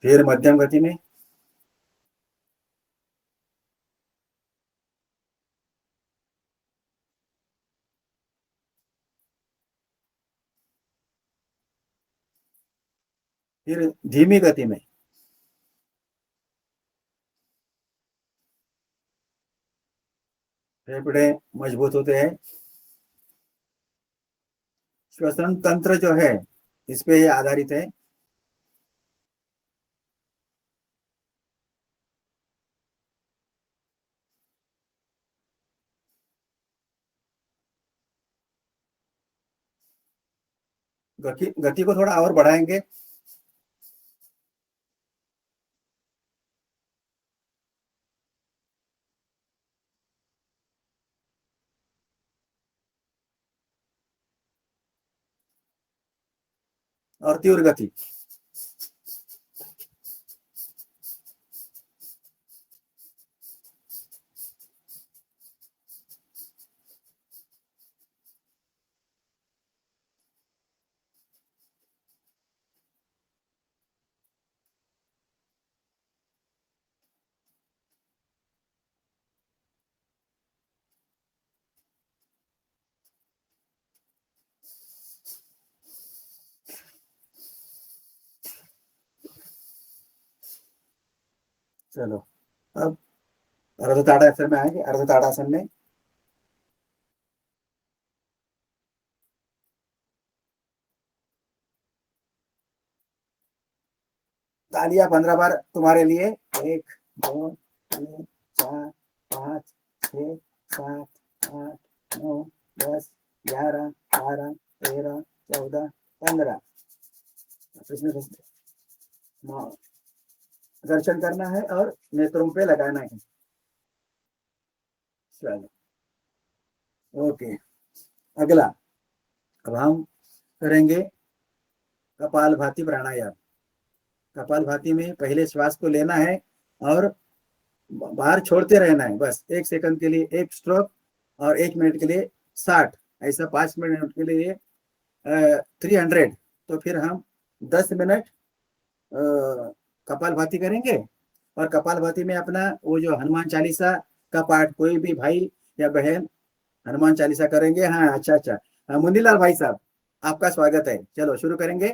फिर मध्यम गति में। फिर धीमी गति में। फेफड़े मजबूत होते हैं। श्वसन तंत्र जो है इस पे ये आधारित है। गति को थोड़ा और बढ़ाएंगे। और तीव्र गति। चलो अब अर्ध ताड़ासन में आएंगे। अर्ध ताड़ासन में तालियां 15 बार तुम्हारे लिए। 1 2 3 4 5 6 7 8 9 10 11 12 13 14 15 इसमें दर्शन करना है और नेत्रों पे लगाना है। चलो ओके, अगला अब हम करेंगे कपालभाति प्राणायाम। कपालभाति में पहले श्वास को लेना है और बाहर छोड़ते रहना है, बस 1 सेकंड के लिए 1 स्ट्रोक और 1 मिनट के लिए 60, ऐसा 5 मिनट के लिए 300। तो फिर हम 10 मिनट कपालभाति करेंगे और कपालभाति में अपना वो जो हनुमान चालीसा का पाठ, कोई भी भाई या बहन हनुमान चालीसा करेंगे। हाँ अच्छा, मुन्नीलाल भाई साहब आपका स्वागत है। चलो शुरू करेंगे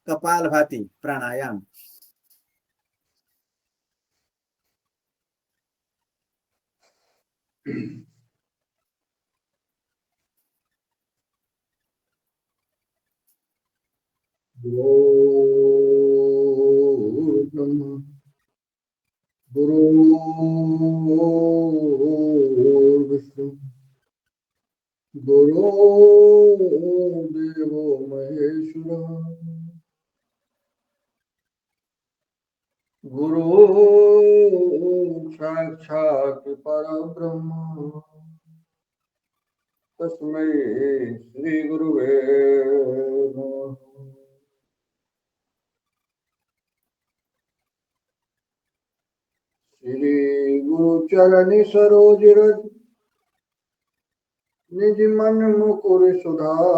कपालभाति प्राणायाम। गुरुर्विष्णु गुरुर्देवो महेश्वरः गुरु साक्षात् परब्रह्म तस्मै श्री गुरुवे नमः। श्री गुरु चरण सरोज रज निज मन मुकुर सुधार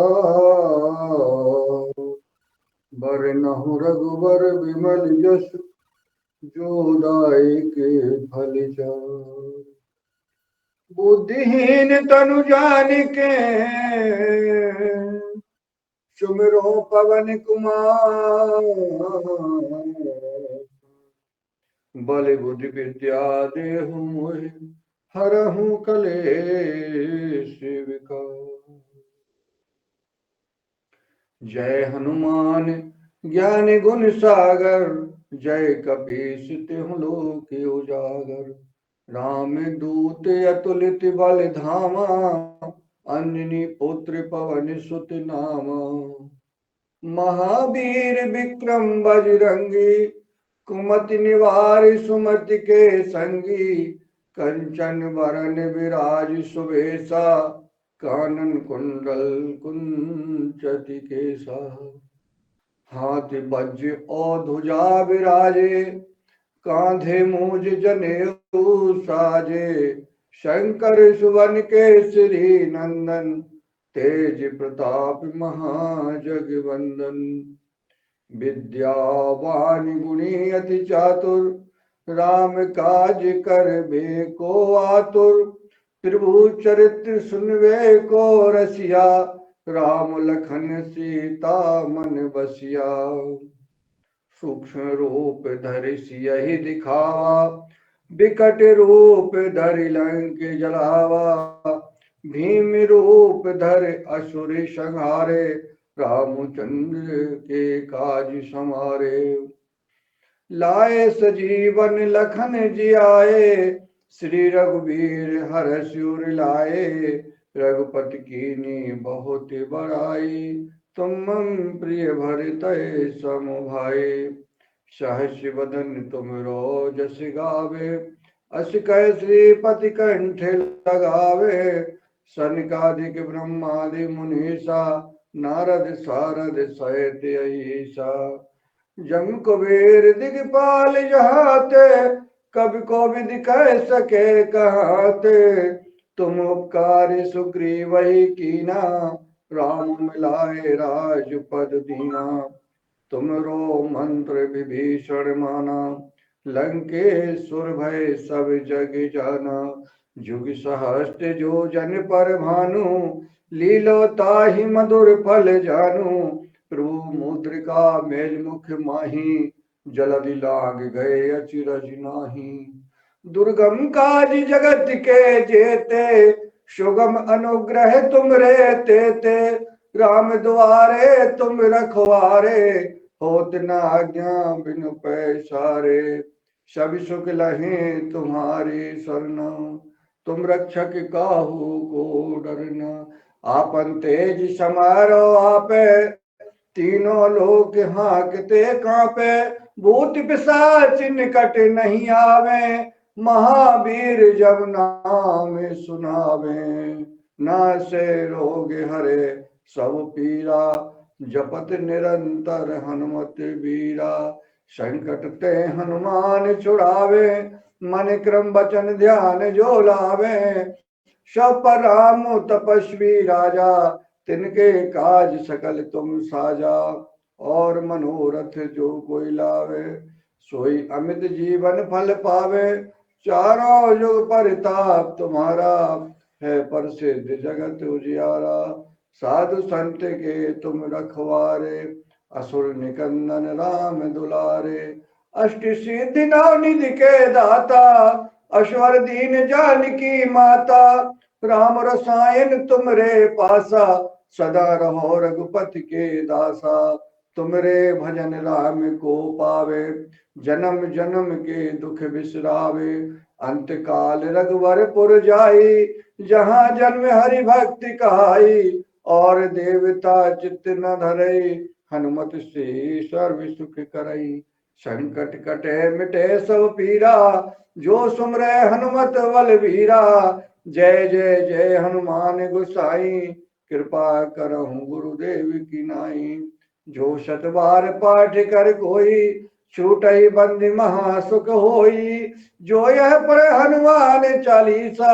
बरनहु रघुबर विमल जस जो दायक फल चार। बुद्धिहीन तनु जानिके सुमिरो पवन कुमार बल बुद्धि विद्या देहु मोहि हरहु कलेश विकार। जय हनुमान ज्ञान गुण सागर जय कपीस तिहु लोक उजागर। राम दूत अतुलित बल धामा अंजनी पुत्र पवन सुत नामा। महावीर विक्रम बजरंगी कुमति निवार सुमति के संगी। कंचन वरन विराज सुबेसा कानन कुंडल कुंचति केसा। हाथ वज्र और ध्वजा विराजे कांधे मूज जनेऊ साजे। शंकर सुवन केसरी नंदन तेज प्रताप महाजगवंदन। विद्यावान गुणी अति चातुर राम काज करबे को आतुर। प्रभु चरित्र सुनवे को रसिया राम लखन सीता मन बसिया। सूक्ष्म रूप धरि सियहि दिखावा विकट रूप धरि लंक जलावा। भीम रूप धरि असुर संहारे रामचंद्र के काज समारे। लाए सजीवन लखन जियाए श्री रघुवीर हर्षि उर लाए। रघुपति कीन्ही बहुत बड़ाई तुम मम प्रिय भरतहि सम भाई। सहस बदन तुमरो जस गावे अस कह श्रीपति कंठ लगावे। सनकादिक ब्रह्मादि मुनीसा नारद सारद सहित अहिसा। जम कुबेर दिगपाल जहाते कवि कोविद कह सके कहाते। तुम उपकार सुग्रीवहि कीना राम मिलाए राजपद दीना। तुमरो मंत्र विभीषण माना लंकेश्वर भय सब जग जाना। जुग सहस्त्र जो जन पर भानु लीलो ताहि मधुर फल जानू। प्रभु मुद्रिका मेल मुख माही जलधि लाग गए अचिरज नाही। दुर्गम काज जगत के जेते सुगम अनुग्रह तुम रे तेते। राम द्वारे तुम रखवारे होत न आज्ञा बिनु पैसारे। सब सुख लहे तुम्हारे शरण, तुम रक्षक काहू को डरना। आपन तेज समारो आपे, तीनों लोक हाँकते कांपे। भूत पिशाच निकट नहीं आवे, महावीर जब नाम सुनावे। नासे रोग हरे सब पीरा, जपत निरंतर हनुमत बीरा। संकट ते हनुमान छुड़ावे, मन क्रम वचन ध्यान जो लावे। सब पर राम तपस्वी राजा, तिनके काज सकल तुम साजा। और मनोरथ जो कोई लावे, सोई अमित जीवन फल पावे। चारों युग परिताप तुम्हारा, है प्रसिद्ध जगत उजियारा। साधु संत के तुम रखवारे, असुर निकंदन राम दुलारे। अष्ट सिद्धि नव निधि के दाता, अश्वर दीन जानकी माता। राम रसायन तुमरे पासा, सदा रहो रघुपति के दासा। तुमरे भजन राम को पावे, जन्म जन्म के दुख बिसरावे। अंत काल रघुवर पुर जाई, जहाँ जन्म हरि भक्ति कहाई। और देवता चित्त न धरई, हनुमत से सर्व सुख करई। संकट कटे मिटे सब पीरा, जो सुमरे हनुमत बल बीरा। जय जय जय हनुमान गोसाई, कृपा करहु गुरुदेव की नाई। जो शत बार पाठ कर कोई, छूटहि बंदी महासुख होई। जो यह पढ़े हनुमान चालीसा,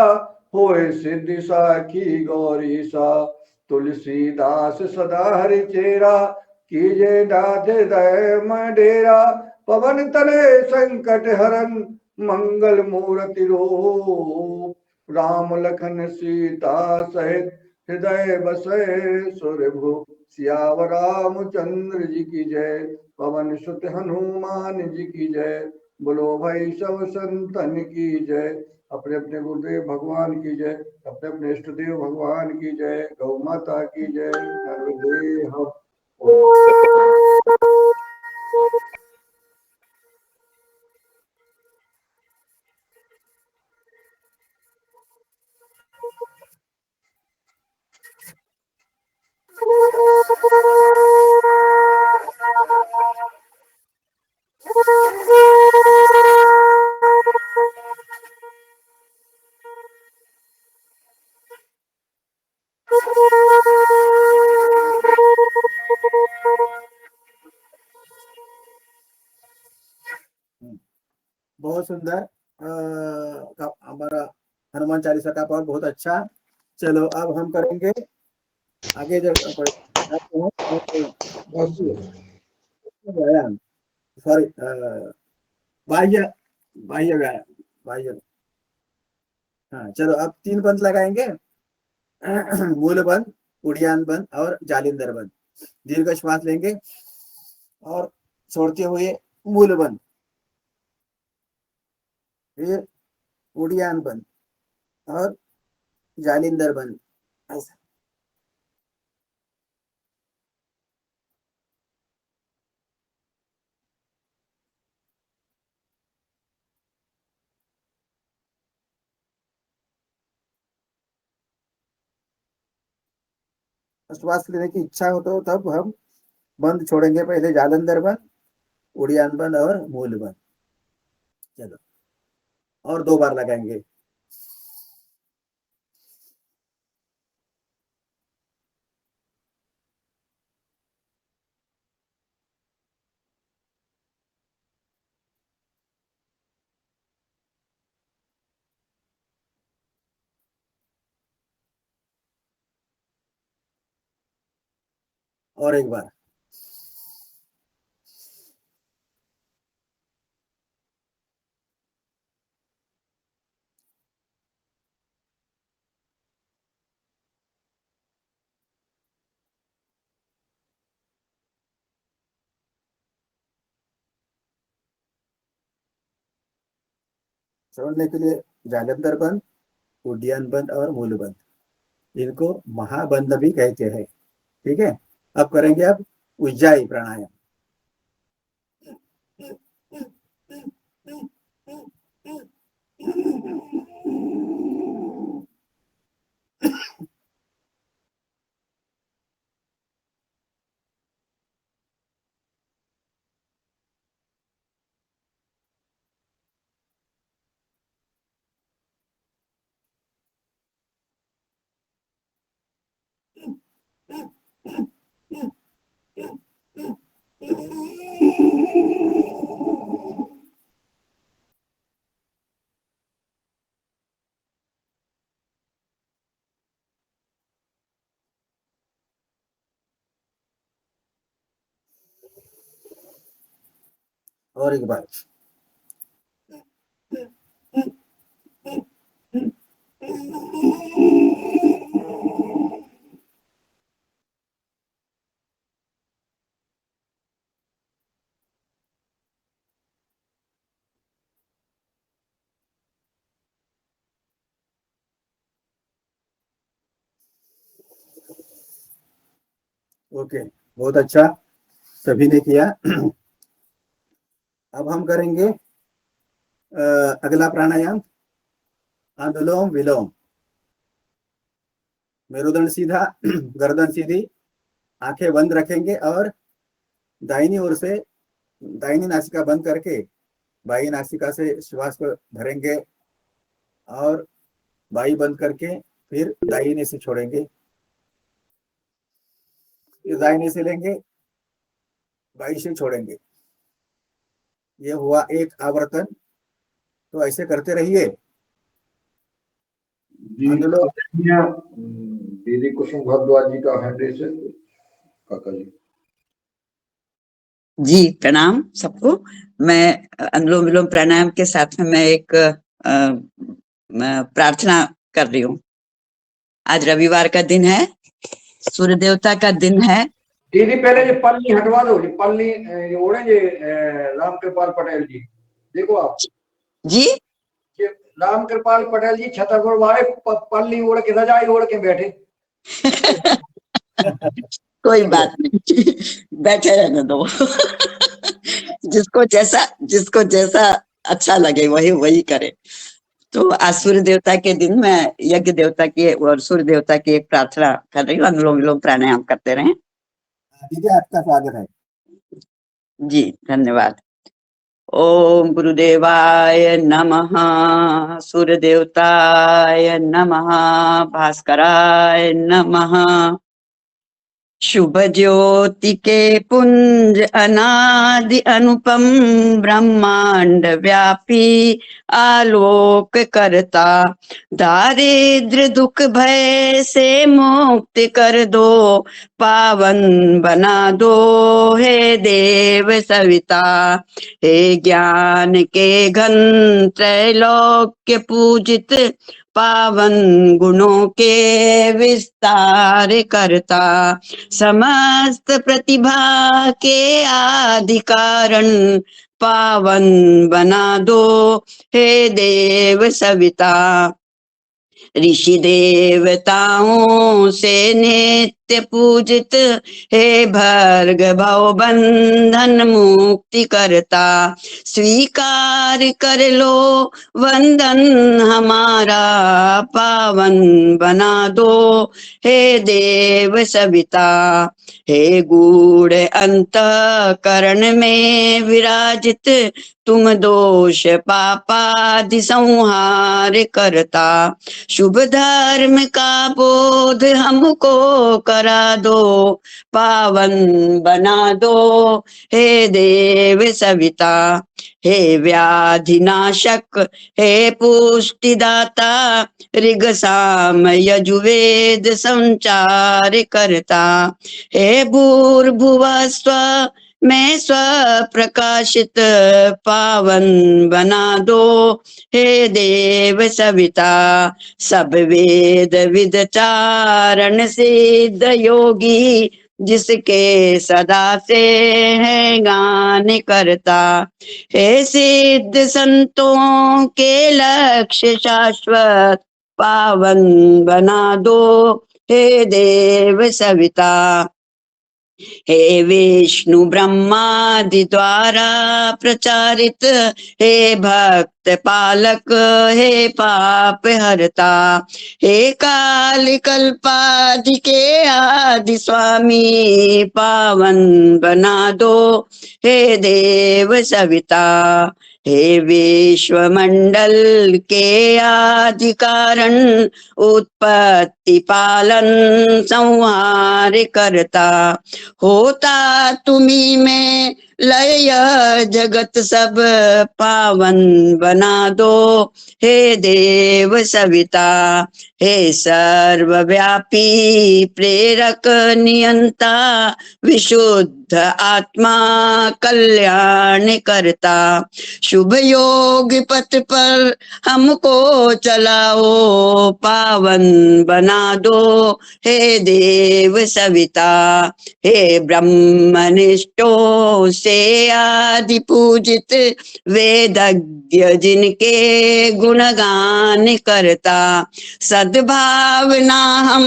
होए सिद्धि साखी गौरी सा। तुलसीदास सदा हरि चेरा, कीजे नाथ हृदय में डेरा। पवन तले संकट हरन, मंगल मूर्ति रूप। राम लखन सीता सहित, हृदय बसे सुरभूप। सियावर रामचंद्र जी की जय, पवन सुत हनुमान जी की जय। बोलो भाई सब संतन की जय। अपने अपने गुरुदेव भगवान की जय, अपने अपने इष्ट देव भगवान की जय। गौ माता की जय। नर्मदे हर। बहुत सुंदर हमारा हनुमान चालीसा का पाठ बहुत अच्छा। चलो अब हम करेंगे आगे जब व्यायाम, सॉरी बाह्य बाह्य व्यायाम, बाह्य। हाँ चलो अब 3 बंद लगाएंगे। मूल बंद, उड़ियान बंद और जालिंदर बंद। दीर्घ श्वास लेंगे और छोड़ते हुए मूल बंद, फिर उड़ियान बंद और जालिंदर बंद। ऐसा श्वास लेने की इच्छा हो तो तब हम बंद छोड़ेंगे, पहले जालंधर बंद, उड़ियान बंद और मूल बंद। चलो और 2 बार लगाएंगे। और एक बार। छोड़ने के लिए जालंधर बंद, उड्डयन बंद और मूल बंद, इनको महाबंद भी कहते हैं। ठीक है, अब करेंगे अब उज्जाई प्राणायाम। और एक बार। ओके, बहुत अच्छा, सभी ने किया। अब हम करेंगे अगला प्राणायाम, अनुलोम विलोम। मेरुदंड सीधा, गर्दन सीधी, आंखें बंद रखेंगे और दाहिनी ओर से दाहिनी नासिका बंद करके बाई नासिका से श्वास को भरेंगे और बाई बंद करके फिर दाहिने से छोड़ेंगे, फिर दाहिने से लेंगे, बाई से छोड़ेंगे। ये हुआ एक आवर्तन, तो ऐसे करते रहिए। अनुलोम दीदी कुसुम भारद्वाज जी का हैंड रेस है, काका जी। जी प्रणाम सबको। मैं अनुलोम विलोम प्राणायाम के साथ में मैं एक प्रार्थना कर रही हूँ। आज रविवार का दिन है, सूर्य देवता का दिन है। दीदी पहले ये पल्ली हटवा दो, ये पल्ली ये ओढ़े, ये राम कृपाल पटेल जी, देखो आप जी ये राम कृपाल पटेल जी छतरपुर वाले पल्ली ओढ़ के, रजाई ओढ़ के बैठे। कोई बात नहीं, बैठे रहने दो। जिसको जैसा अच्छा लगे वही वही करे। तो आज सूर्य देवता के दिन मैं यज्ञ देवता की और सूर्य देवता की एक प्रार्थना कर रही हूँ। अनुलोम विलोम प्राणायाम करते रहें। दीदी आपका स्वागत है। जी धन्यवाद। ओम गुरुदेवाय नमः, सूर्य देवताय नमः, भास्कराय नमः। शुभ ज्योति के पुंज अनादि अनुपम, ब्रह्मांड व्यापी आलोक करता, दारिद्र दुख भय से मुक्त कर दो, पावन बना दो हे देव सविता। हे ज्ञान के घन त्रैलोक्य पूजित, पावन गुणों के विस्तार करता, समस्त प्रतिभा के आदि कारण, पावन बना दो हे देव सविता। ऋषि देवताओं से नित्य पूजित, हे भर्ग भव बंधन मुक्ति करता, स्वीकार कर लो वंदन हमारा, पावन बना दो हे देव सविता। हे गूढ़ अंतःकरण में विराजित, तुम दोष पापादि संहार करता, शुभ धर्म का बोध हमको करा दो, पावन बना दो हे देव सविता। हे व्याधि नाशक, हे पुष्टिदाता, ऋग साम यजुर्वेद संचार करता, हे भूर्भुवः स्वः में स्व प्रकाशित, पावन बना दो हे देव सविता। सब वेद विद चारण सिद्ध योगी, जिसके सदा से है गान करता, हे सिद्ध संतों के लक्ष्य शाश्वत, पावन बना दो हे देव सविता। हे विष्णु ब्रह्मादि द्वारा प्रचारित, हे भक्त पालक, हे पाप हरता, हे काल कल्पादि के आदि स्वामी, पावन बना दो हे देव सविता। हे विश्व मंडल के आदि कारण, उत्पत्ति पालन संहार करता, होता तुम्ही में लय जगत सब, पावन बना दो हे देव सविता। हे सर्वव्यापी प्रेरक नियंता, विशुद्ध आत्मा कल्याण करता, शुभ योग पथ पर हमको चलाओ, पावन बना दो हे देव सविता। हे ब्रह्मनिष्ठों से आदि पूजित, वेदज्ञ जिनके गुणगान करता, सद्भावना हम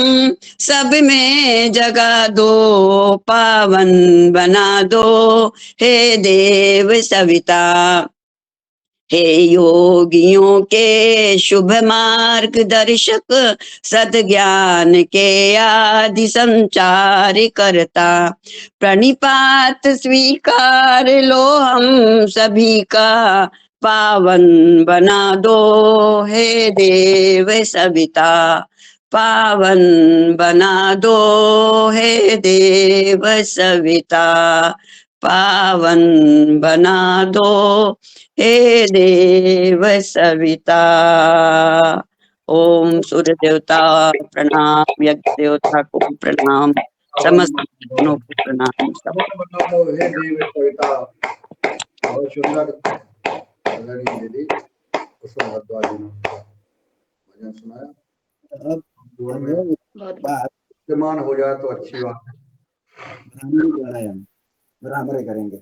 सब में जगा दो, पावन बना दो हे देव सविता। हे योगियों के शुभ मार्ग दर्शक, सद्ज्ञान के आदि संचार करता, प्रणिपात स्वीकार लो हम सभी का, पावन बना दो हे देव सविता। पावन बना दो हे देव सविता, पावन बना दो हे देव सविता। ओम सूर्य देवता प्रणाम, यज्ञ देवता को प्रणाम, समस्त भक्तों को प्रणाम। सब बना दो हे देव सविता। बहुत सुंदर आदरणीय दीदी कुसुम भारद्वाज जी ने उनका भजन सुनाया। अब जीवन हम में लोग बात विद्यमान हो जाए तो अच्छी बात है। भ्रामरी प्राणायाम भ्रामरे करेंगे।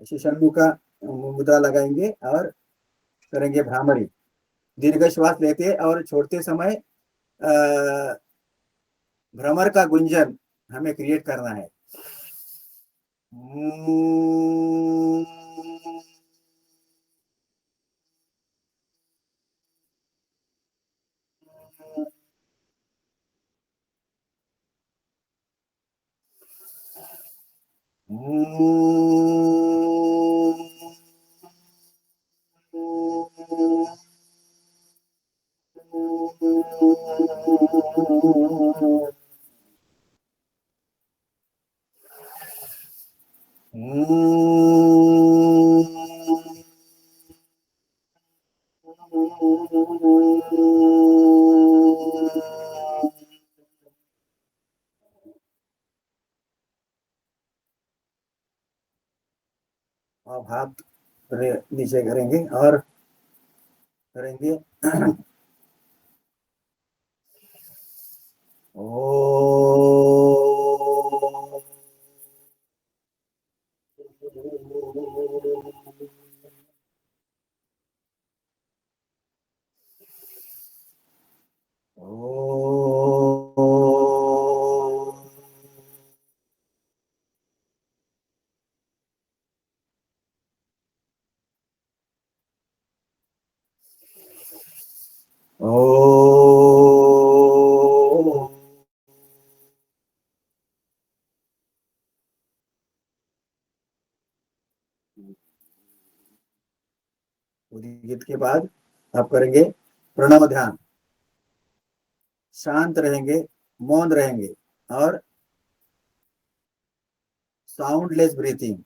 ऐसे षण्मुखा मुद्रा लगाएंगे और करेंगे भ्रामरी। दीर्घ श्वास लेते और छोड़ते समय भ्रमर का गुंजन हमें क्रिएट करना है। अब हाथ नीचे करेंगे और करेंगे गीत के बाद आप करेंगे प्रणव ध्यान। शांत रहेंगे, मौन रहेंगे और साउंडलेस ब्रीथिंग।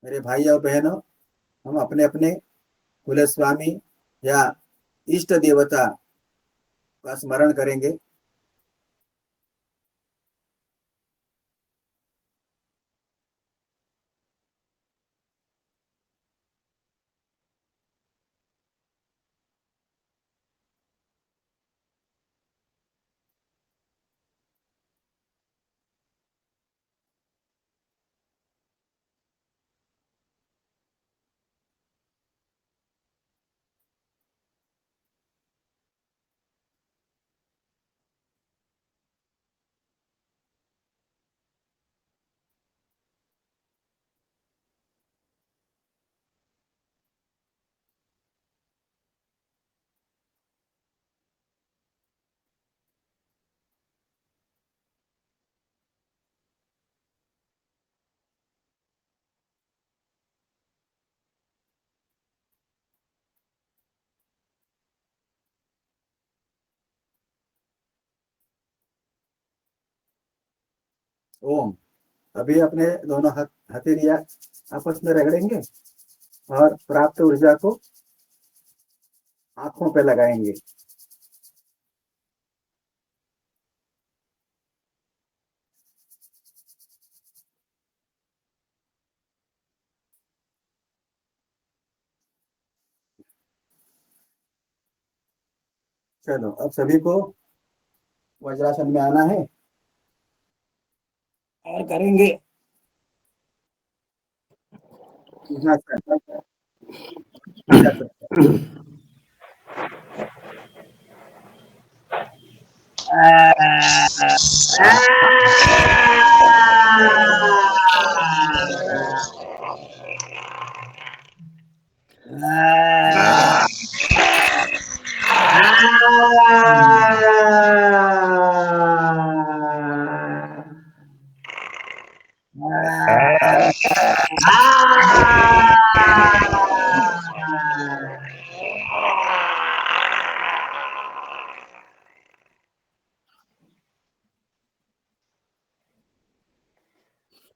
मेरे भाई और बहनों, हम अपने अपने कुल स्वामी या इष्ट देवता का स्मरण करेंगे। ओम। अभी अपने दोनों हथेलियां आपस में रगड़ेंगे और प्राप्त ऊर्जा को आंखों पे लगाएंगे। चलो अब सभी को वज्रासन में आना है और करेंगे सिंहासन।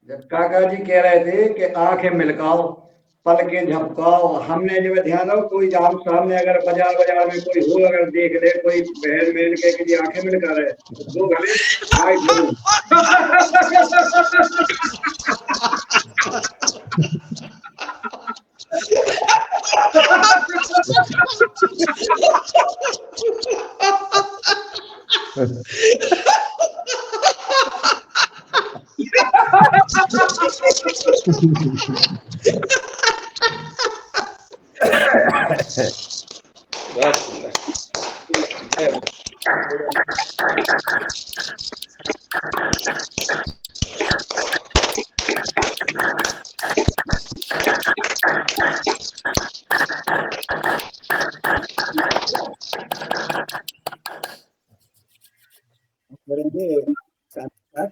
जब काका जी कह रहे थे कि आंखें मिलकाओ, पलकें झपकाओ, हमने जो है ध्यान रखो, कोई आम सामने अगर बाजार बाजार में कोई हो, अगर देख ले कोई बहन बहन के कि जी आंखें मिलका रहे, तो दो घड़े आए जरूर। करेंगे साथ साथ।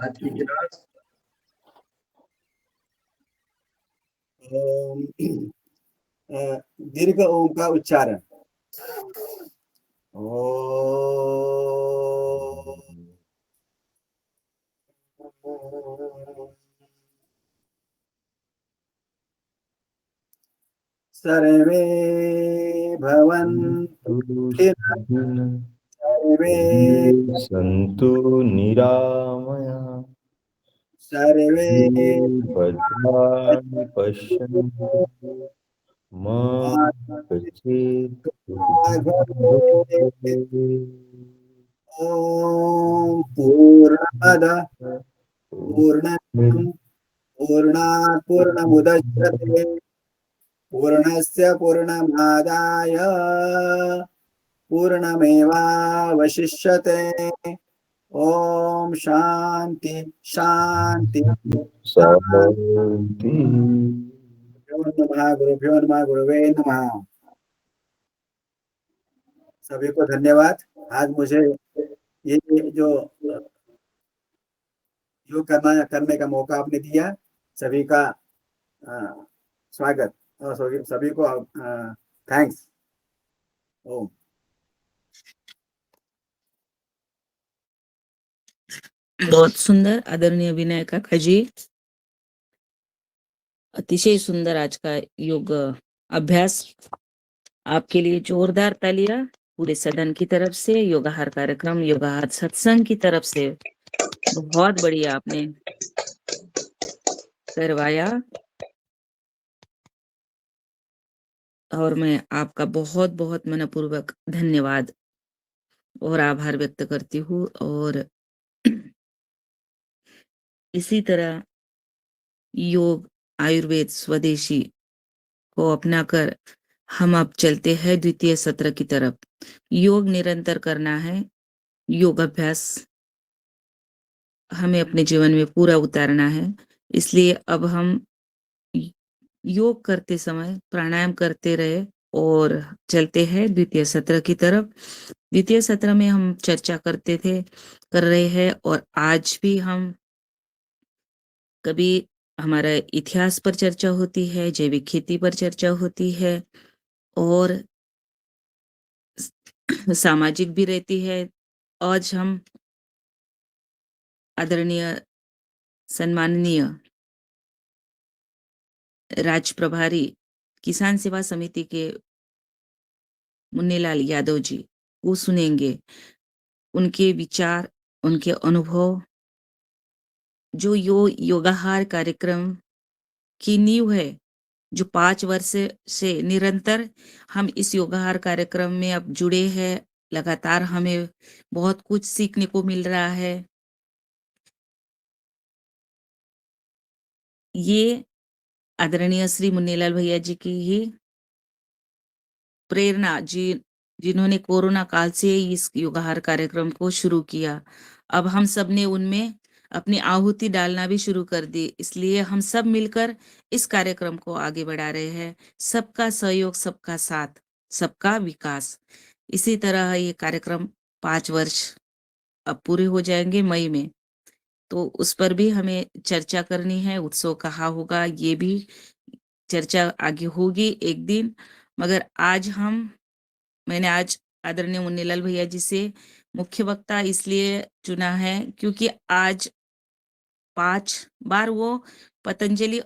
आज की क्लास दीर्घ ओम का उच्चारण। ओ सर्वे भवन्तु सुखिनः, सर्वे सन्तु निरामया, सर्वे भद्राणि पश्यन्तु, मा कश्चित् ओम पूर्णमद पूर्णमिदं पूर्णात् पूर्णमुदच्यते पूर्णस्य पूर्णमादाय पूर्णमेवावशिष्यते। ओम शांति शांति शान्ति। गुरुभ्यो नमः गुरुवे नमः। सभी को धन्यवाद। आज मुझे ये जो योग करने का मौका आपने दिया, सभी का स्वागत और सभी को थैंक्स। ओम। बहुत सुंदर आदरणीय विनय काका जी, अतिशय सुंदर आज का योग अभ्यास। आपके लिए जोरदार तालियां पूरे सदन की तरफ से, योगाहार कार्यक्रम योगाहार सत्संग की तरफ से बहुत बढ़िया आपने करवाया और मैं आपका बहुत बहुत मनपूर्वक धन्यवाद और आभार व्यक्त करती हूँ। और इसी तरह योग आयुर्वेद स्वदेशी को अपनाकर हम अब चलते हैं द्वितीय सत्र की तरफ। योग निरंतर करना है, योग अभ्यास हमें अपने जीवन में पूरा उतारना है। इसलिए अब हम योग करते समय प्राणायाम करते रहे और चलते हैं द्वितीय सत्र की तरफ। द्वितीय सत्र में हम चर्चा कर रहे हैं और आज भी हम कभी हमारा इतिहास पर चर्चा होती है, जैविक खेती पर चर्चा होती है और सामाजिक भी रहती है। आज हम आदरणीय सम्माननीय राज्य प्रभारी किसान सेवा समिति के मुन्नीलाल यादव जी को सुनेंगे। उनके विचार, उनके अनुभव, जो योगाहार कार्यक्रम की नींव है, जो 5 वर्ष से निरंतर हम इस योगाहार कार्यक्रम में अब जुड़े हैं। लगातार हमें बहुत कुछ सीखने को मिल रहा है। ये आदरणीय श्री मुन्नीलाल भैया जी की ही प्रेरणा, जिन्होंने कोरोना काल से इस योगाहार कार्यक्रम को शुरू किया। अब हम सब ने उनमें अपनी आहुति डालना भी शुरू कर दी। इसलिए हम सब मिलकर इस कार्यक्रम को आगे बढ़ा रहे हैं। सबका सहयोग, सबका साथ, सबका विकास। इसी तरह ये कार्यक्रम 5 वर्ष अब पूरे हो जाएंगे मई में, तो उस पर भी हमें चर्चा करनी है। उत्सव कहाँ होगा, ये भी चर्चा आगे होगी एक दिन। मगर मैंने आज आदरणीय मुन्नीलाल भैया जी से मुख्य वक्ता इसलिए चुना है क्योंकि आज 5 बार वो पतंजलि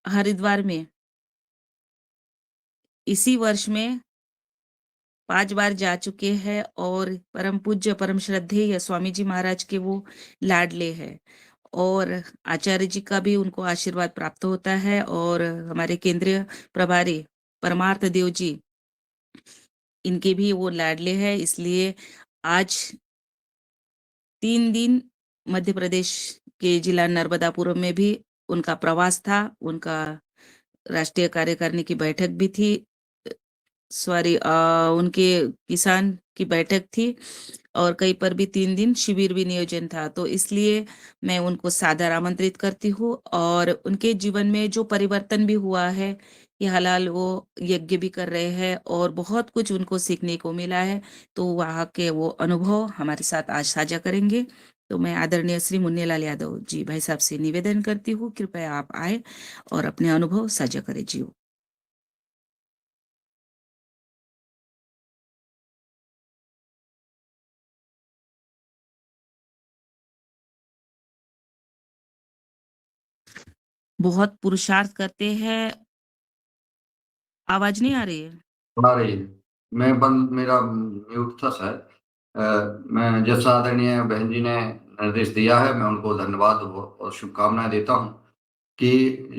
हरिद्वार में इसी वर्ष में 5 बार जा चुके हैं और परम पूज्य परम श्रद्धेय स्वामी जी महाराज के वो लाडले हैं। और आचार्य जी का भी उनको आशीर्वाद प्राप्त होता है। और हमारे केंद्रीय प्रभारी परमार्थ देव जी, इनके भी वो लाडले हैं। इसलिए आज 3 दिन मध्य प्रदेश के जिला नर्मदापुरम में भी उनका प्रवास था। उनका राष्ट्रीय कार्यकारिणी की बैठक भी थी, उनके किसान की बैठक थी, और कहीं पर भी 3 दिन शिविर भी नियोजन था। तो इसलिए मैं उनको सादर आमंत्रित करती हूँ। और उनके जीवन में जो परिवर्तन भी हुआ है, ये हलाल वो यज्ञ भी कर रहे हैं और बहुत कुछ उनको सीखने को मिला है। तो वहाँ के वो अनुभव हमारे साथ आज साझा करेंगे। तो मैं आदरणीय श्री मुन्नीलाल यादव जी भाई साहब से निवेदन करती हूँ, कृपया आप आए और अपने अनुभव साझा करें जी। बहुत पुरुषार्थ करते हैं। आवाज नहीं आ रही है? आ रही है। मेरा म्यूट था शायद। मैं जैसा आदरणीय बहन जी ने निर्देश दिया है, मैं उनको धन्यवाद और शुभकामनाएं देता हूं कि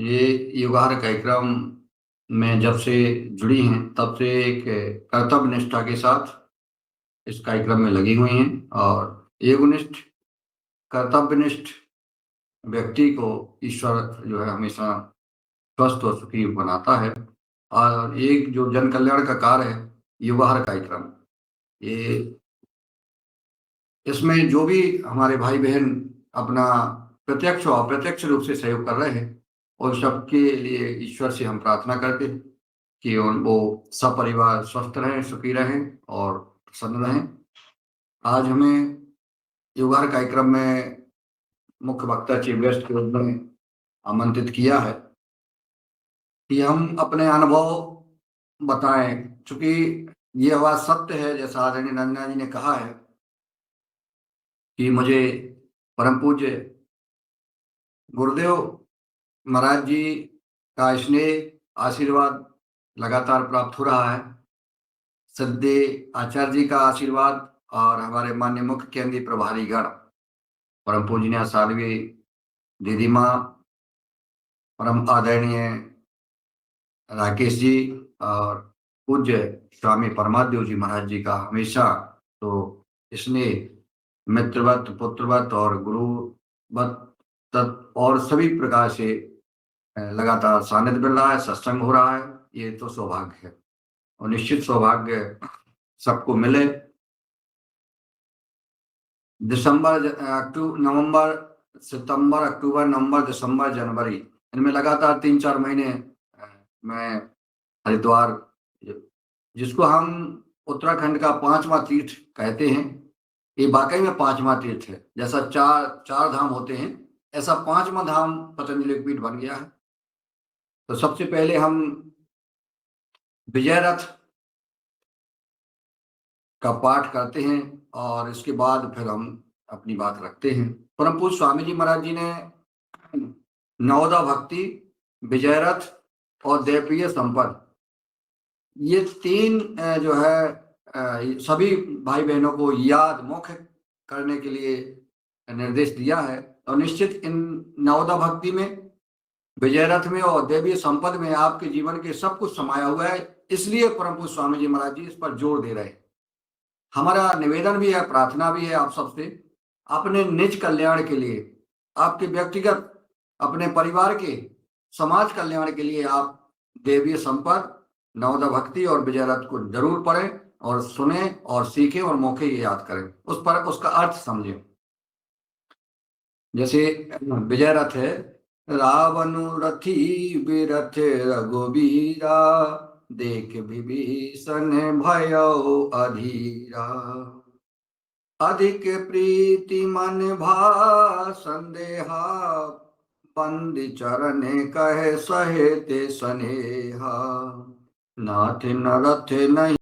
ये योगाहार कार्यक्रम में जब से जुड़ी हैं तब से एक कर्तव्य निष्ठा के साथ इस कार्यक्रम में लगी हुई हैं। और एगोनिष्ठ, कर्तव्यनिष्ठ व्यक्ति को ईश्वर जो है हमेशा स्वस्थ और सुखी बनाता है। और एक जो जन कल्याण का कार्य है योगाहार कार्यक्रम, ये इसमें जो भी हमारे भाई बहन अपना प्रत्यक्ष और अप्रत्यक्ष रूप से सहयोग कर रहे हैं, और सबके लिए ईश्वर से हम प्रार्थना करते हैं कि वो सब परिवार स्वस्थ रहें, सुखी रहें और प्रसन्न रहें। आज हमें योगाहार कार्यक्रम में मुख्य वक्ता चीफ गेस्ट के रूप में आमंत्रित किया है कि हम अपने अनुभव बताएं। चूंकि ये बात सत्य है, जैसा आदरणीय नंदना जी ने कहा है कि मुझे परम पूज्य गुरुदेव महाराज जी का स्नेह आशीर्वाद लगातार प्राप्त हो रहा है। सद्य आचार्य जी का आशीर्वाद और हमारे माननीय मुख्य केंद्रीय प्रभारी गण परम पूजनीय साध्वी दीदी माँ, परम आदरणीय राकेश जी और पूज्य स्वामी परमादेव जी महाराज जी का हमेशा तो स्नेह, मित्रवत, पुत्रवत और गुरुवत और सभी प्रकार से लगातार सानिध्य मिल रहा है, सत्संग हो रहा है। ये तो सौभाग्य है और निश्चित सौभाग्य सबको मिले। नवंबर, सितंबर, अक्टूबर, नवंबर, दिसंबर, जनवरी, इनमें लगातार 3-4 महीने मैं हरिद्वार, जिसको हम उत्तराखंड का 5वां तीर्थ कहते हैं, ये वाकई में 5वां तीर्थ है। जैसा चार धाम होते हैं, ऐसा 5वां धाम पतंजलि पीठ बन गया है। तो सबसे पहले हम विजय रथ का पाठ करते हैं और इसके बाद फिर हम अपनी बात रखते हैं। परम पूज्य स्वामी जी महाराज जी ने नवोदा भक्ति, विजयरथ और दैवीय संपद, ये तीन जो है सभी भाई बहनों को याद मुख्य करने के लिए निर्देश दिया है। और निश्चित इन नवोदा भक्ति में, विजयरथ में और दैवीय संपद में आपके जीवन के सब कुछ समाया हुआ है। इसलिए परम पूज्य स्वामी जी महाराज जी इस पर जोर दे रहे हैं। हमारा निवेदन भी है, प्रार्थना भी है आप सबसे, अपने निज कल्याण के लिए, आपके व्यक्तिगत, अपने परिवार के, समाज कल्याण के लिए आप दैवीय संपद, नवोदा भक्ति और विजयरथ को जरूर पढ़ें और सुने और सीखें और मौके याद करें, उस पर उसका अर्थ समझें। जैसे विजयरथ है, रावण रथी बिरथ रघुबीरा, देख विभीषण भयो अधीरा, अधिक प्रीति मन भा संदेहा, बंदी चरण कहे सहेते स्नेहा, नाथ न रथ नहीं